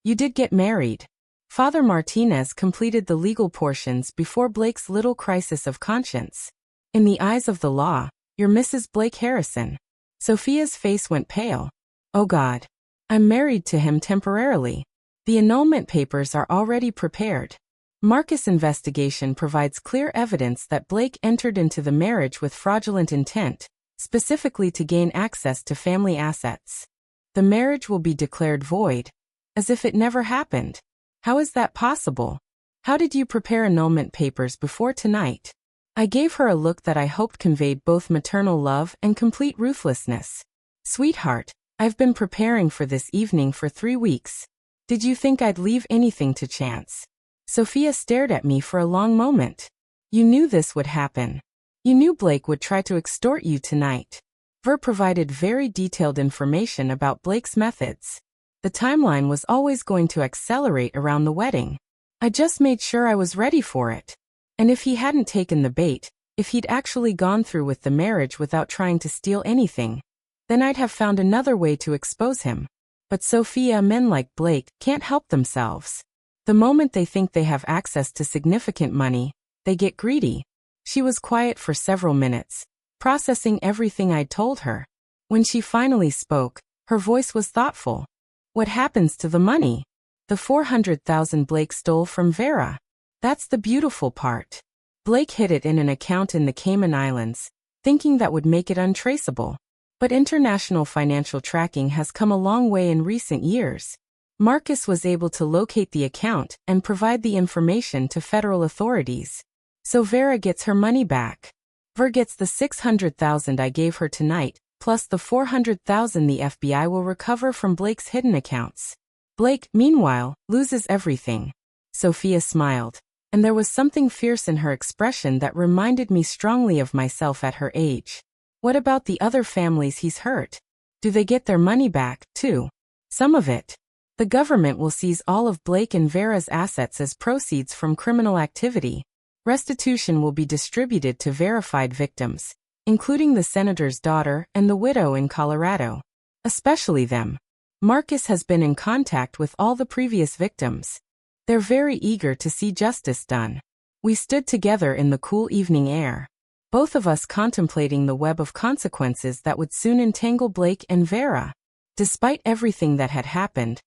you did get married. Father Martinez completed the legal portions before Blake's little crisis of conscience. In the eyes of the law, you're Mrs. Blake Harrison. Sophia's face went pale. Oh God. I'm married to him temporarily. The annulment papers are already prepared. Marcus' investigation provides clear evidence that Blake entered into the marriage with fraudulent intent, specifically to gain access to family assets. The marriage will be declared void, as if it never happened. How is that possible? How did you prepare annulment papers before tonight? I gave her a look that I hoped conveyed both maternal love and complete ruthlessness. Sweetheart, I've been preparing for this evening for 3 weeks. Did you think I'd leave anything to chance? Sophia stared at me for a long moment. You knew this would happen. You knew Blake would try to extort you tonight. Ver provided very detailed information about Blake's methods. The timeline was always going to accelerate around the wedding. I just made sure I was ready for it. And if he hadn't taken the bait, if he'd actually gone through with the marriage without trying to steal anything, then I'd have found another way to expose him. But Sophia, men like Blake can't help themselves. The moment they think they have access to significant money, they get greedy. She was quiet for several minutes, processing everything I'd told her. When she finally spoke, her voice was thoughtful. What happens to the money? The $400,000 Blake stole from Vera. That's the beautiful part. Blake hid it in an account in the Cayman Islands, thinking that would make it untraceable. But international financial tracking has come a long way in recent years. Marcus was able to locate the account and provide the information to federal authorities. So Vera gets her money back. Ver gets the $600,000 I gave her tonight, plus the $400,000 the FBI will recover from Blake's hidden accounts. Blake, meanwhile, loses everything. Sophia smiled, and there was something fierce in her expression that reminded me strongly of myself at her age. What about the other families he's hurt? Do they get their money back, too? Some of it. The government will seize all of Blake and Vera's assets as proceeds from criminal activity. Restitution will be distributed to verified victims, including the senator's daughter and the widow in Colorado. Especially them. Marcus has been in contact with all the previous victims. They're very eager to see justice done. We stood together in the cool evening air, both of us contemplating the web of consequences that would soon entangle Blake and Vera. Despite everything that had happened,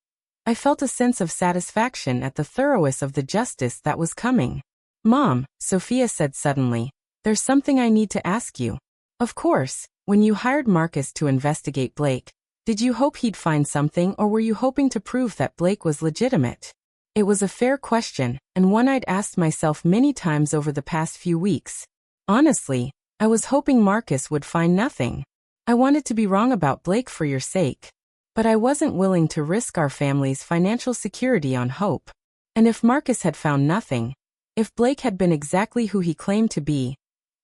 I felt a sense of satisfaction at the thoroughness of the justice that was coming. "Mom," Sophia said suddenly, "there's something I need to ask you. Of course, when you hired Marcus to investigate Blake, did you hope he'd find something, or were you hoping to prove that Blake was legitimate?" It was a fair question, and one I'd asked myself many times over the past few weeks. Honestly, I was hoping Marcus would find nothing. I wanted to be wrong about Blake for your sake. But I wasn't willing to risk our family's financial security on hope. And if Marcus had found nothing, if Blake had been exactly who he claimed to be,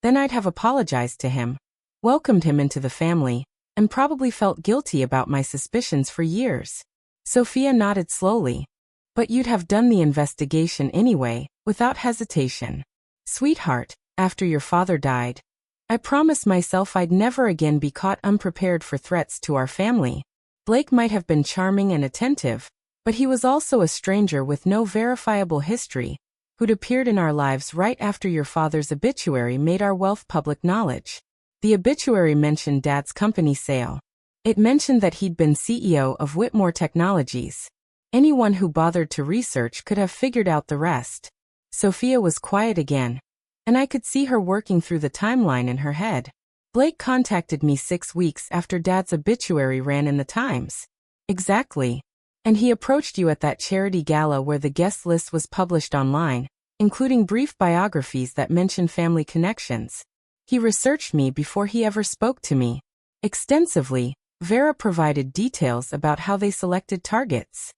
then I'd have apologized to him, welcomed him into the family, and probably felt guilty about my suspicions for years. Sophia nodded slowly. "But you'd have done the investigation anyway, without hesitation. Sweetheart, after your father died, I promised myself I'd never again be caught unprepared for threats to our family. Blake might have been charming and attentive, but he was also a stranger with no verifiable history, who'd appeared in our lives right after your father's obituary made our wealth public knowledge. The obituary mentioned Dad's company sale. It mentioned that he'd been CEO of Whitmore Technologies. Anyone who bothered to research could have figured out the rest." Sophia was quiet again, and I could see her working through the timeline in her head. "Blake contacted me 6 weeks after Dad's obituary ran in the Times." "Exactly. And he approached you at that charity gala where the guest list was published online, including brief biographies that mention family connections. He researched me before he ever spoke to me. Extensively, Vera provided details about how they selected targets.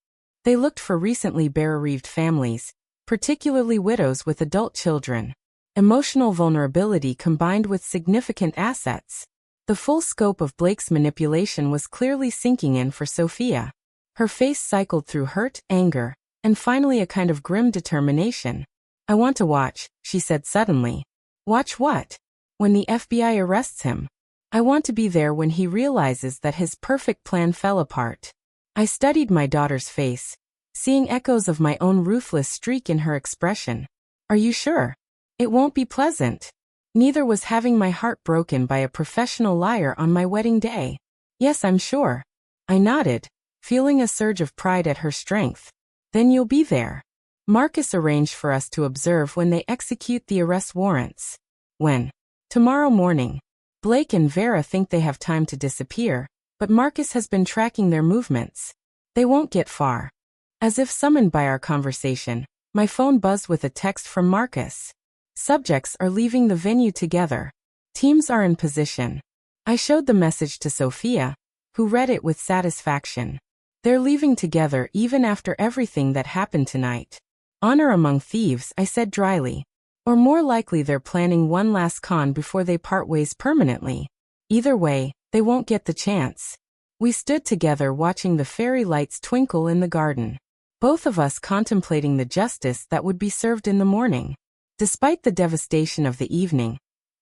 They looked for recently bereaved families, particularly widows with adult children. Emotional vulnerability combined with significant assets. The full scope of Blake's manipulation was clearly sinking in for Sophia. Her face cycled through hurt, anger, and finally a kind of grim determination. "I want to watch," she said suddenly. "Watch what?" "When the FBI arrests him. I want to be there when he realizes that his perfect plan fell apart." I studied my daughter's face, seeing echoes of my own ruthless streak in her expression. "Are you sure? It won't be pleasant." Neither was having my heart broken by a professional liar on my wedding day. "Yes, I'm sure." I nodded, feeling a surge of pride at her strength. "Then you'll be there. Marcus arranged for us to observe when they execute the arrest warrants." "When?" "Tomorrow morning. Blake and Vera think they have time to disappear, but Marcus has been tracking their movements. They won't get far." As if summoned by our conversation, my phone buzzed with a text from Marcus. "Subjects are leaving the venue together. Teams are in position." I showed the message to Sophia, who read it with satisfaction. "They're leaving together even after everything that happened tonight. Honor among thieves," I said dryly. "Or more likely they're planning one last con before they part ways permanently. Either way, they won't get the chance." We stood together watching the fairy lights twinkle in the garden, both of us contemplating the justice that would be served in the morning. Despite the devastation of the evening,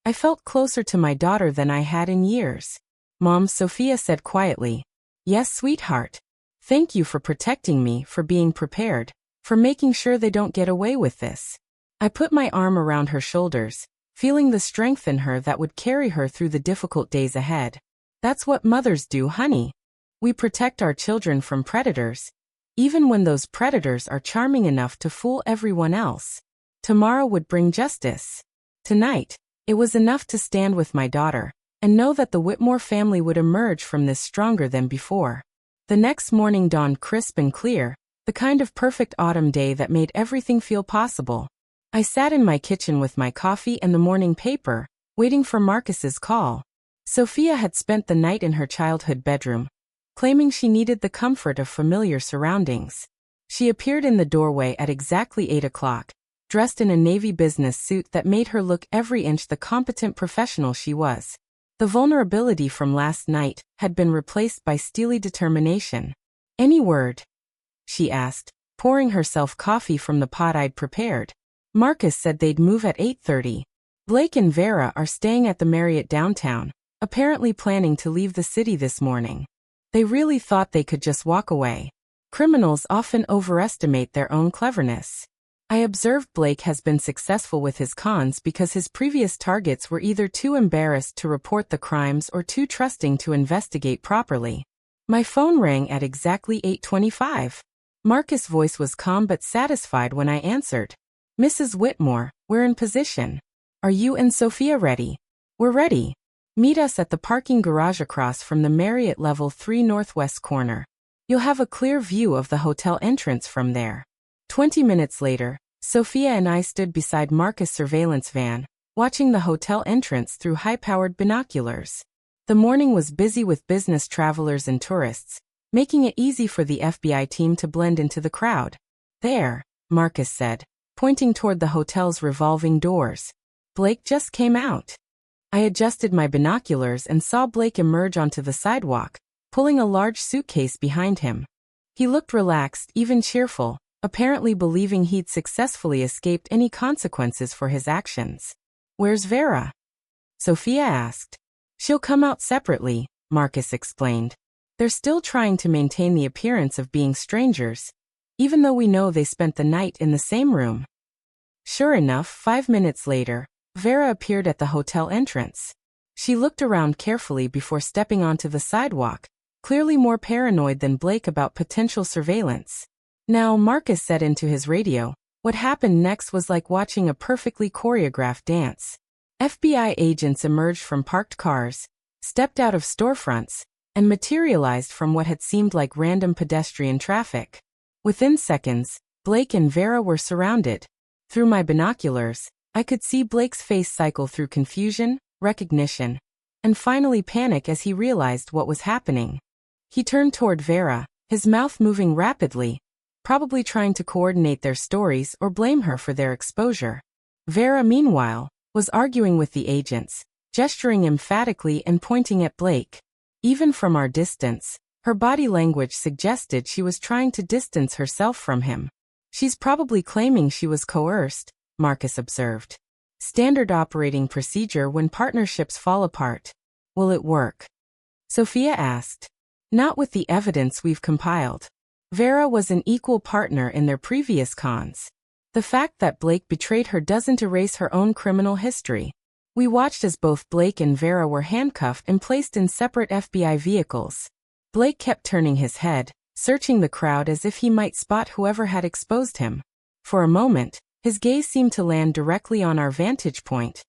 I felt closer to my daughter than I had in years. "Mom," Sophia said quietly. "Yes, sweetheart. Thank you for protecting me, for being prepared, for making sure they don't get away with this." I put my arm around her shoulders, feeling the strength in her that would carry her through the difficult days ahead. "That's what mothers do, honey. We protect our children from predators, even when those predators are charming enough to fool everyone else." Tomorrow would bring justice. Tonight, it was enough to stand with my daughter and know that the Whitmore family would emerge from this stronger than before. The next morning dawned crisp and clear, the kind of perfect autumn day that made everything feel possible. I sat in my kitchen with my coffee and the morning paper, waiting for Marcus's call. Sophia had spent the night in her childhood bedroom, claiming she needed the comfort of familiar surroundings. She appeared in the doorway at exactly 8 o'clock, dressed in a navy business suit that made her look every inch the competent professional she was. The vulnerability from last night had been replaced by steely determination. "Any word?" she asked, pouring herself coffee from the pot I'd prepared. "Marcus said they'd move at 8:30. Blake and Vera are staying at the Marriott downtown, apparently planning to leave the city this morning. They really thought they could just walk away. Criminals often overestimate their own cleverness. I observed Blake has been successful with his cons because his previous targets were either too embarrassed to report the crimes or too trusting to investigate properly. My phone rang at exactly 8:25. Marcus' voice was calm but satisfied when I answered. Mrs. Whitmore, we're in position. Are you and Sophia ready? We're ready. Meet us at the parking garage across from the Marriott Level 3 Northwest corner. You'll have a clear view of the hotel entrance from there. 20 minutes later, Sophia and I stood beside Marcus' surveillance van, watching the hotel entrance through high-powered binoculars. The morning was busy with business travelers and tourists, making it easy for the FBI team to blend into the crowd. There, Marcus said, pointing toward the hotel's revolving doors. Blake just came out. I adjusted my binoculars and saw Blake emerge onto the sidewalk, pulling a large suitcase behind him. He looked relaxed, even cheerful, apparently believing he'd successfully escaped any consequences for his actions. Where's Vera? Sophia asked. She'll come out separately, Marcus explained. They're still trying to maintain the appearance of being strangers, even though we know they spent the night in the same room. Sure enough, 5 minutes later, Vera appeared at the hotel entrance. She looked around carefully before stepping onto the sidewalk, clearly more paranoid than Blake about potential surveillance. Now, Marcus said into his radio, what happened next was like watching a perfectly choreographed dance. FBI agents emerged from parked cars, stepped out of storefronts, and materialized from what had seemed like random pedestrian traffic. Within seconds, Blake and Vera were surrounded. Through my binoculars, I could see Blake's face cycle through confusion, recognition, and finally panic as he realized what was happening. He turned toward Vera, his mouth moving rapidly, probably trying to coordinate their stories or blame her for their exposure. Vera, meanwhile, was arguing with the agents, gesturing emphatically and pointing at Blake. Even from our distance, her body language suggested she was trying to distance herself from him. She's probably claiming she was coerced, Marcus observed. Standard operating procedure when partnerships fall apart. Will it work? Sophia asked. Not with the evidence we've compiled. Vera was an equal partner in their previous cons. The fact that Blake betrayed her doesn't erase her own criminal history. We watched as both Blake and Vera were handcuffed and placed in separate FBI vehicles. Blake kept turning his head, searching the crowd as if he might spot whoever had exposed him. For a moment, his gaze seemed to land directly on our vantage point,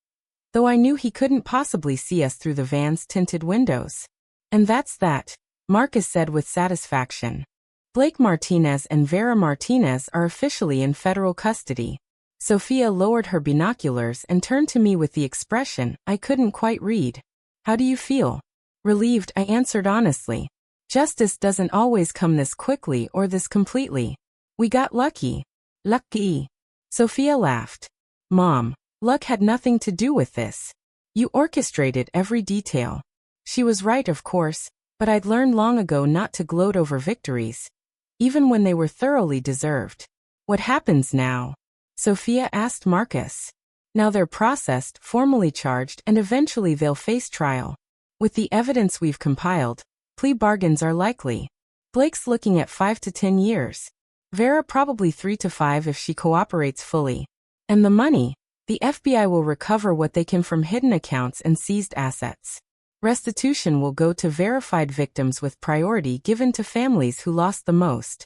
though I knew he couldn't possibly see us through the van's tinted windows. And that's that, Marcus said with satisfaction. Blake Martinez and Vera Martinez are officially in federal custody. Sophia lowered her binoculars and turned to me with the expression I couldn't quite read. How do you feel? Relieved, I answered honestly. Justice doesn't always come this quickly or this completely. We got lucky. Lucky. Sophia laughed. Mom, luck had nothing to do with this. You orchestrated every detail. She was right, of course, but I'd learned long ago not to gloat over victories, even when they were thoroughly deserved. What happens now? Sophia asked Marcus. Now they're processed, formally charged, and eventually they'll face trial. With the evidence we've compiled, plea bargains are likely. Blake's looking at 5 to 10 years. Vera probably 3 to 5 if she cooperates fully. And the money? The FBI will recover what they can from hidden accounts and seized assets. Restitution will go to verified victims with priority given to families who lost the most.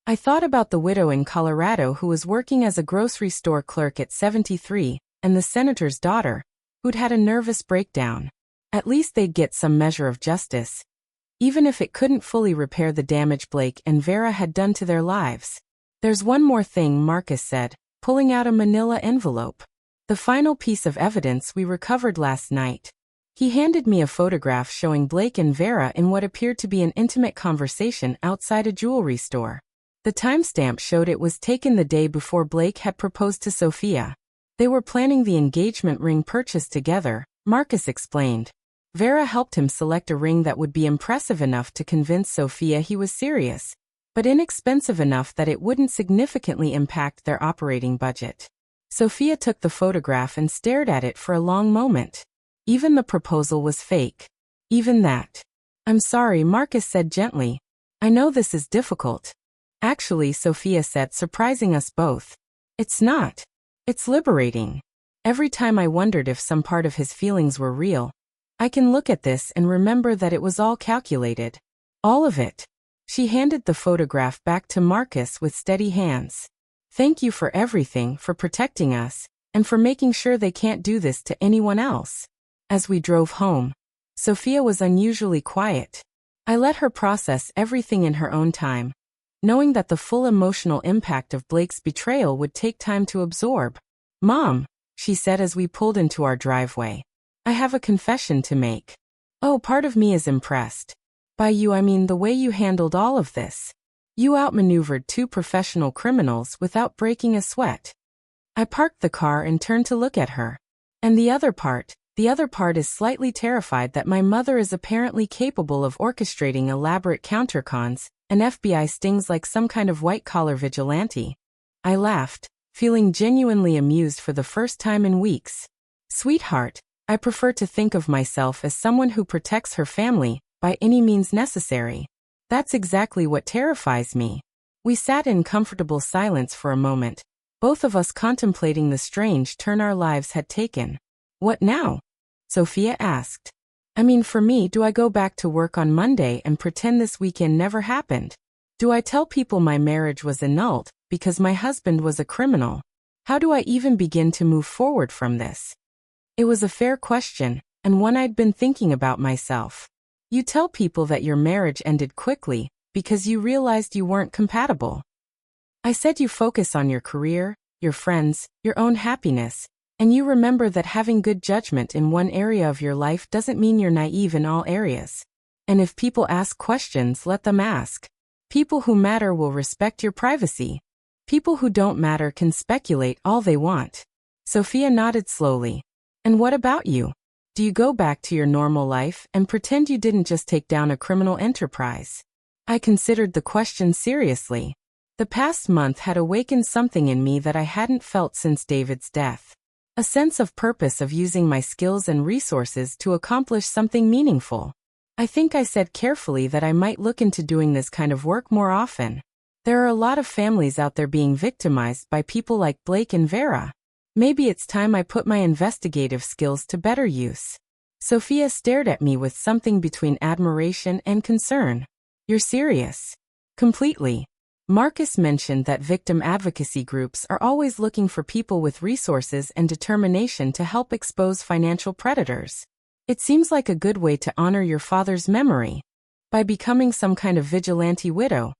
I thought about the widow in Colorado who was working as a grocery store clerk at 73, and the senator's daughter, who'd had a nervous breakdown. At least they'd get some measure of justice, even if it couldn't fully repair the damage Blake and Vera had done to their lives. There's one more thing, Marcus said, pulling out a manila envelope. The final piece of evidence we recovered last night. He handed me a photograph showing Blake and Vera in what appeared to be an intimate conversation outside a jewelry store. The timestamp showed it was taken the day before Blake had proposed to Sophia. They were planning the engagement ring purchase together, Marcus explained. Vera helped him select a ring that would be impressive enough to convince Sophia he was serious, but inexpensive enough that it wouldn't significantly impact their operating budget. Sophia took the photograph and stared at it for a long moment. Even the proposal was fake. Even that. I'm sorry, Marcus said gently. I know this is difficult. Actually, Sophia said, surprising us both. It's not. It's liberating. Every time I wondered if some part of his feelings were real, I can look at this and remember that it was all calculated. All of it. She handed the photograph back to Marcus with steady hands. Thank you for everything, for protecting us, and for making sure they can't do this to anyone else. As we drove home, Sophia was unusually quiet. I let her process everything in her own time, knowing that the full emotional impact of Blake's betrayal would take time to absorb. Mom, she said as we pulled into our driveway, I have a confession to make. Oh, part of me is impressed. By you I mean the way you handled all of this. You outmaneuvered two professional criminals without breaking a sweat. I parked the car and turned to look at her. And the other part is slightly terrified that my mother is apparently capable of orchestrating elaborate countercons and FBI stings like some kind of white-collar vigilante. I laughed, feeling genuinely amused for the first time in weeks. Sweetheart, I prefer to think of myself as someone who protects her family by any means necessary. That's exactly what terrifies me. We sat in comfortable silence for a moment, both of us contemplating the strange turn our lives had taken. What now? Sophia asked. I mean, for me, do I go back to work on Monday and pretend this weekend never happened? Do I tell people my marriage was annulled because my husband was a criminal? How do I even begin to move forward from this? It was a fair question, and one I'd been thinking about myself. You tell people that your marriage ended quickly because you realized you weren't compatible. I said you focus on your career, your friends, your own happiness, and you remember that having good judgment in one area of your life doesn't mean you're naive in all areas. And if people ask questions, let them ask. People who matter will respect your privacy. People who don't matter can speculate all they want. Sophia nodded slowly. And what about you? Do you go back to your normal life and pretend you didn't just take down a criminal enterprise? I considered the question seriously. The past month had awakened something in me that I hadn't felt since David's death. A sense of purpose of using my skills and resources to accomplish something meaningful. I think I said carefully that I might look into doing this kind of work more often. There are a lot of families out there being victimized by people like Blake and Vera. Maybe it's time I put my investigative skills to better use. Sophia stared at me with something between admiration and concern. You're serious? Completely. Marcus mentioned that victim advocacy groups are always looking for people with resources and determination to help expose financial predators. It seems like a good way to honor your father's memory. By becoming some kind of vigilante widow.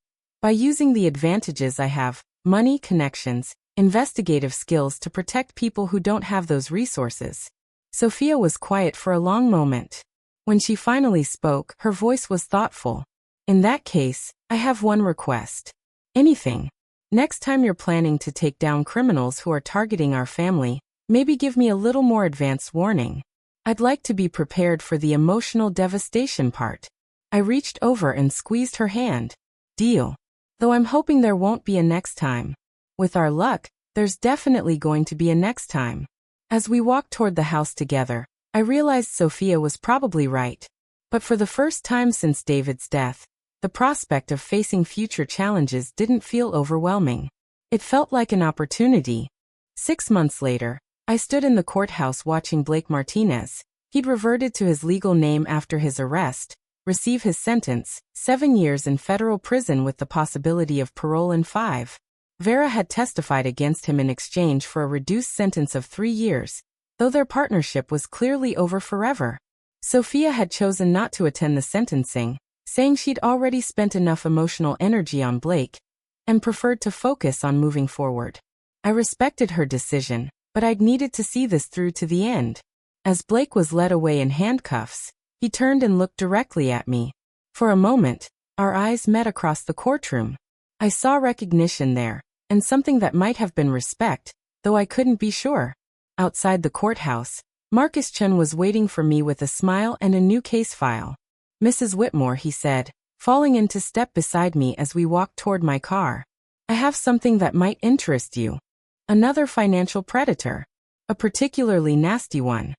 By using the advantages I have, money, connections, investigative skills to protect people who don't have those resources. Sophia was quiet for a long moment. When she finally spoke, her voice was thoughtful. In that case, I have one request. Anything. Next time you're planning to take down criminals who are targeting our family, maybe give me a little more advance warning. I'd like to be prepared for the emotional devastation part. I reached over and squeezed her hand. Deal. Though I'm hoping there won't be a next time. With our luck, there's definitely going to be a next time. As we walked toward the house together, I realized Sophia was probably right. But for the first time since David's death, the prospect of facing future challenges didn't feel overwhelming. It felt like an opportunity. 6 months later, I stood in the courthouse watching Blake Martinez. He'd reverted to his legal name after his arrest, receive his sentence, 7 years in federal prison with the possibility of parole in 5. Vera had testified against him in exchange for a reduced sentence of 3 years, though their partnership was clearly over forever. Sophia had chosen not to attend the sentencing, saying she'd already spent enough emotional energy on Blake and preferred to focus on moving forward. I respected her decision, but I'd needed to see this through to the end. As Blake was led away in handcuffs, he turned and looked directly at me. For a moment, our eyes met across the courtroom. I saw recognition there, and something that might have been respect, though I couldn't be sure. Outside the courthouse, Marcus Chen was waiting for me with a smile and a new case file. Mrs. Whitmore, he said, falling into step beside me as we walked toward my car. I have something that might interest you. Another financial predator. A particularly nasty one.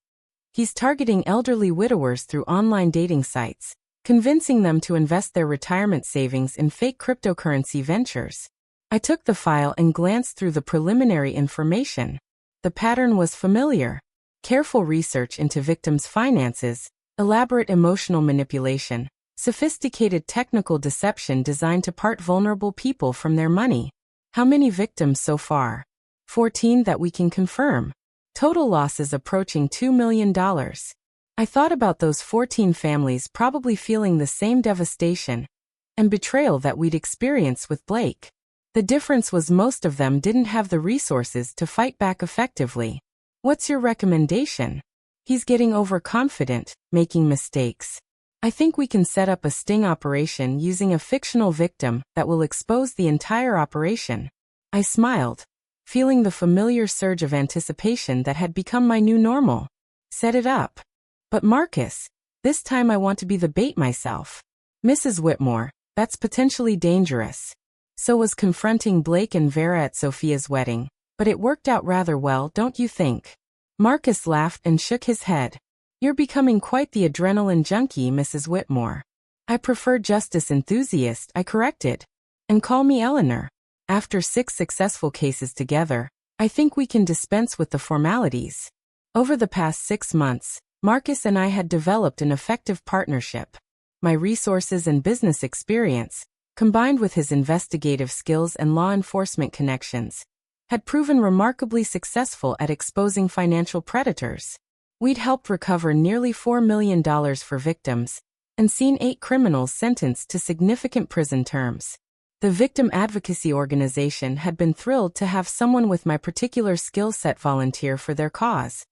He's targeting elderly widowers through online dating sites, convincing them to invest their retirement savings in fake cryptocurrency ventures. I took the file and glanced through the preliminary information. The pattern was familiar. Careful research into victims' finances, elaborate emotional manipulation, sophisticated technical deception designed to part vulnerable people from their money. How many victims so far? 14 that we can confirm. Total losses approaching $2 million. I thought about those 14 families probably feeling the same devastation and betrayal that we'd experienced with Blake. The difference was most of them didn't have the resources to fight back effectively. What's your recommendation? He's getting overconfident, making mistakes. I think we can set up a sting operation using a fictional victim that will expose the entire operation. I smiled, feeling the familiar surge of anticipation that had become my new normal. Set it up. But Marcus, this time I want to be the bait myself. Mrs. Whitmore, that's potentially dangerous. So was confronting Blake and Vera at Sophia's wedding, but it worked out rather well, don't you think? Marcus laughed and shook his head. You're becoming quite the adrenaline junkie, Mrs. Whitmore. I prefer justice enthusiast, I corrected. And call me Eleanor. After 6 successful cases together, I think we can dispense with the formalities. Over the past 6 months, Marcus and I had developed an effective partnership. My resources and business experience, combined with his investigative skills and law enforcement connections, had proven remarkably successful at exposing financial predators. We'd helped recover nearly $4 million for victims and seen 8 criminals sentenced to significant prison terms. The victim advocacy organization had been thrilled to have someone with my particular skill set volunteer for their cause.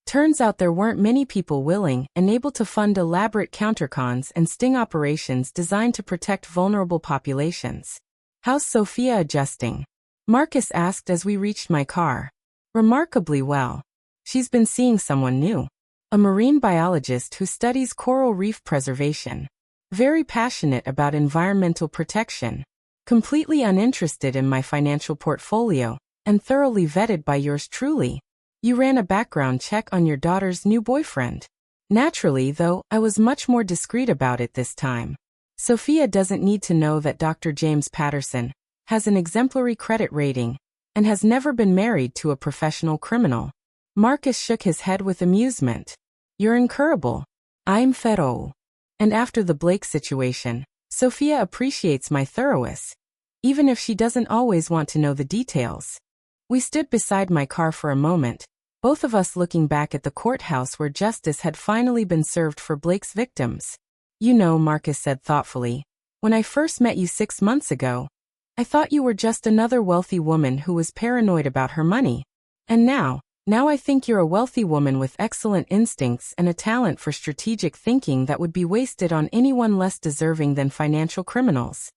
Turns out there weren't many people willing and able to fund elaborate countercons and sting operations designed to protect vulnerable populations. How's Sophia adjusting? Marcus asked as we reached my car. Remarkably well. She's been seeing someone new. A marine biologist who studies coral reef preservation. Very passionate about environmental protection. Completely uninterested in my financial portfolio, and thoroughly vetted by yours truly. You ran a background check on your daughter's new boyfriend. Naturally, though, I was much more discreet about it this time. Sophia doesn't need to know that Dr. James Patterson has an exemplary credit rating and has never been married to a professional criminal. Marcus shook his head with amusement. You're incurable. I'm thorough. And after the Blake situation, Sophia appreciates my thoroughness, even if she doesn't always want to know the details. We stood beside my car for a moment, both of us looking back at the courthouse where justice had finally been served for Blake's victims. You know, Marcus said thoughtfully, when I first met you 6 months ago, I thought you were just another wealthy woman who was paranoid about her money. And now I think you're a wealthy woman with excellent instincts and a talent for strategic thinking that would be wasted on anyone less deserving than financial criminals.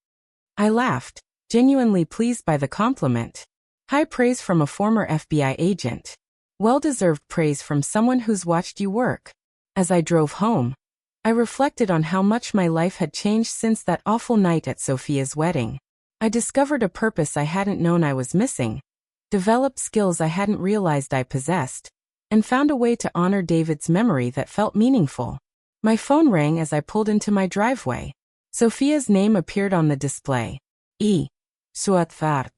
I laughed, genuinely pleased by the compliment. High praise from a former FBI agent. Well-deserved praise from someone who's watched you work. As I drove home, I reflected on how much my life had changed since that awful night at Sophia's wedding. I discovered a purpose I hadn't known I was missing, developed skills I hadn't realized I possessed, and found a way to honor David's memory that felt meaningful. My phone rang as I pulled into my driveway. Sophia's name appeared on the display. Suatfart.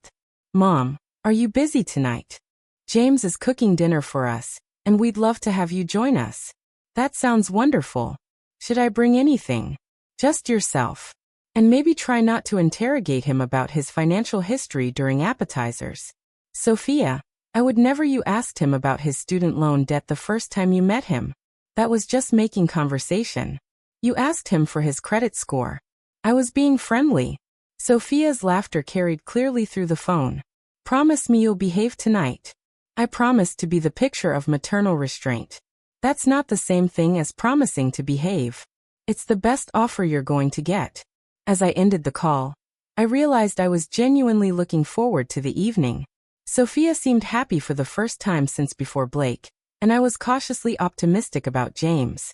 Mom, are you busy tonight? James is cooking dinner for us, and we'd love to have you join us. That sounds wonderful. Should I bring anything? Just yourself. And maybe try not to interrogate him about his financial history during appetizers. Sophia, I would never. You asked him about his student loan debt the first time you met him. That was just making conversation. You asked him for his credit score. I was being friendly. Sophia's laughter carried clearly through the phone. Promise me you'll behave tonight. I promised to be the picture of maternal restraint. That's not the same thing as promising to behave. It's the best offer you're going to get. As I ended the call, I realized I was genuinely looking forward to the evening. Sophia seemed happy for the first time since before Blake, and I was cautiously optimistic about James.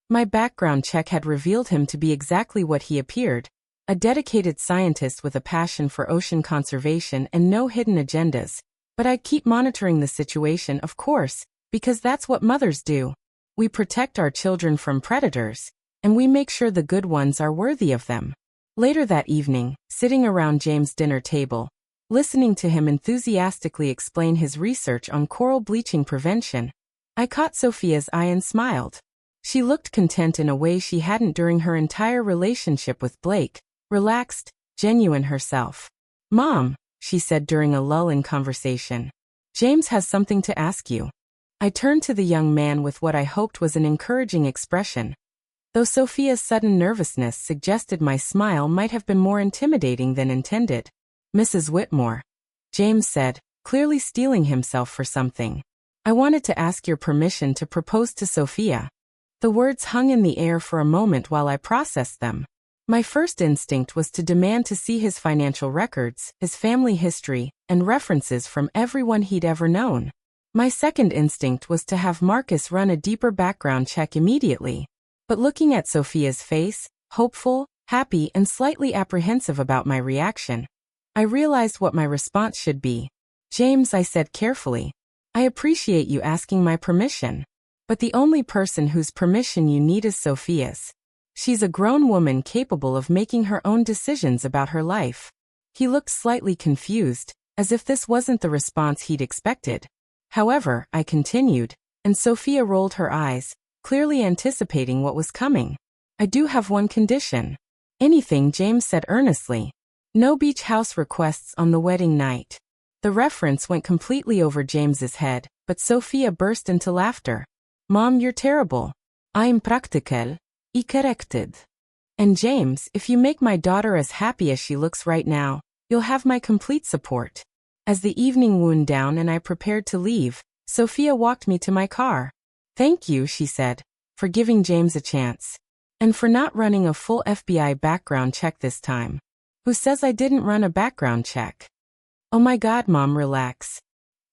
My background check had revealed him to be exactly what he appeared, a dedicated scientist with a passion for ocean conservation and no hidden agendas, But I'd keep monitoring the situation, of course, because that's what mothers do. We protect our children from predators, and we make sure the good ones are worthy of them. Later that evening, sitting around James' dinner table, listening to him enthusiastically explain his research on coral bleaching prevention, I caught Sophia's eye and smiled. She looked content in a way she hadn't during her entire relationship with Blake, relaxed, genuine herself. "Mom," she said during a lull in conversation, "James has something to ask you." I turned to the young man with what I hoped was an encouraging expression, though Sophia's sudden nervousness suggested my smile might have been more intimidating than intended. "Mrs. Whitmore," James said, clearly steeling himself for something, "I wanted to ask your permission to propose to Sophia." The words hung in the air for a moment while I processed them. My first instinct was to demand to see his financial records, his family history, and references from everyone he'd ever known. My second instinct was to have Marcus run a deeper background check immediately. But looking at Sophia's face, hopeful, happy, and slightly apprehensive about my reaction, I realized what my response should be. "James," I said carefully, "I appreciate you asking my permission. But the only person whose permission you need is Sophia's. She's a grown woman capable of making her own decisions about her life." He looked slightly confused, as if this wasn't the response he'd expected. "However," I continued, and Sophia rolled her eyes, clearly anticipating what was coming. "I do have one condition." "Anything," James said earnestly. "No beach house requests on the wedding night." The reference went completely over James's head, but Sophia burst into laughter. "Mom, you're terrible. I'm practical. I corrected. And James, if you make my daughter as happy as she looks right now, you'll have my complete support." As the evening wound down and I prepared to leave, Sophia walked me to my car. "Thank you," she said, "for giving James a chance. And for not running a full FBI background check this time." "Who says I didn't run a background check?" "Oh my God, Mom, relax.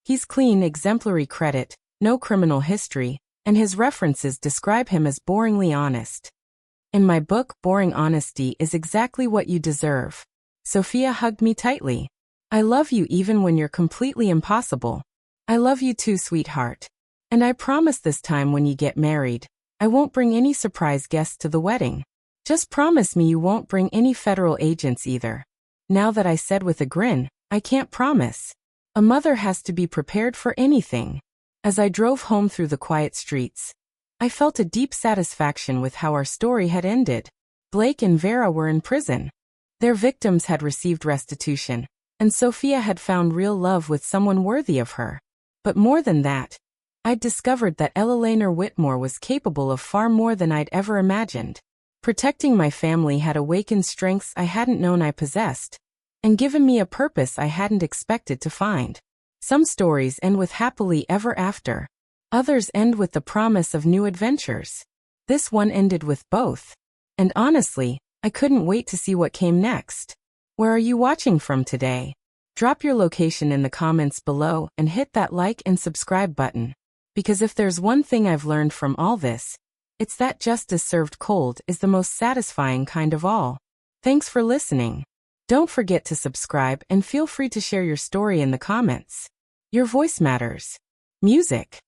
He's clean, exemplary credit, no criminal history, and his references describe him as boringly honest. In my book, boring honesty is exactly what you deserve." Sophia hugged me tightly. "I love you even when you're completely impossible." "I love you too, sweetheart. And I promise this time when you get married, I won't bring any surprise guests to the wedding. Just promise me you won't bring any federal agents either." Now that I said with a grin, I can't promise. A mother has to be prepared for anything. As I drove home through the quiet streets, I felt a deep satisfaction with how our story had ended. Blake and Vera were in prison. Their victims had received restitution, and Sophia had found real love with someone worthy of her. But more than that, I'd discovered that Eleanor Whitmore was capable of far more than I'd ever imagined. Protecting my family had awakened strengths I hadn't known I possessed, and given me a purpose I hadn't expected to find. Some stories end with happily ever after. Others end with the promise of new adventures. This one ended with both. And honestly, I couldn't wait to see what came next. Where are you watching from today? Drop your location in the comments below and hit that like and subscribe button. Because if there's one thing I've learned from all this, it's that justice served cold is the most satisfying kind of all. Thanks for listening. Don't forget to subscribe and feel free to share your story in the comments. Your voice matters. Music.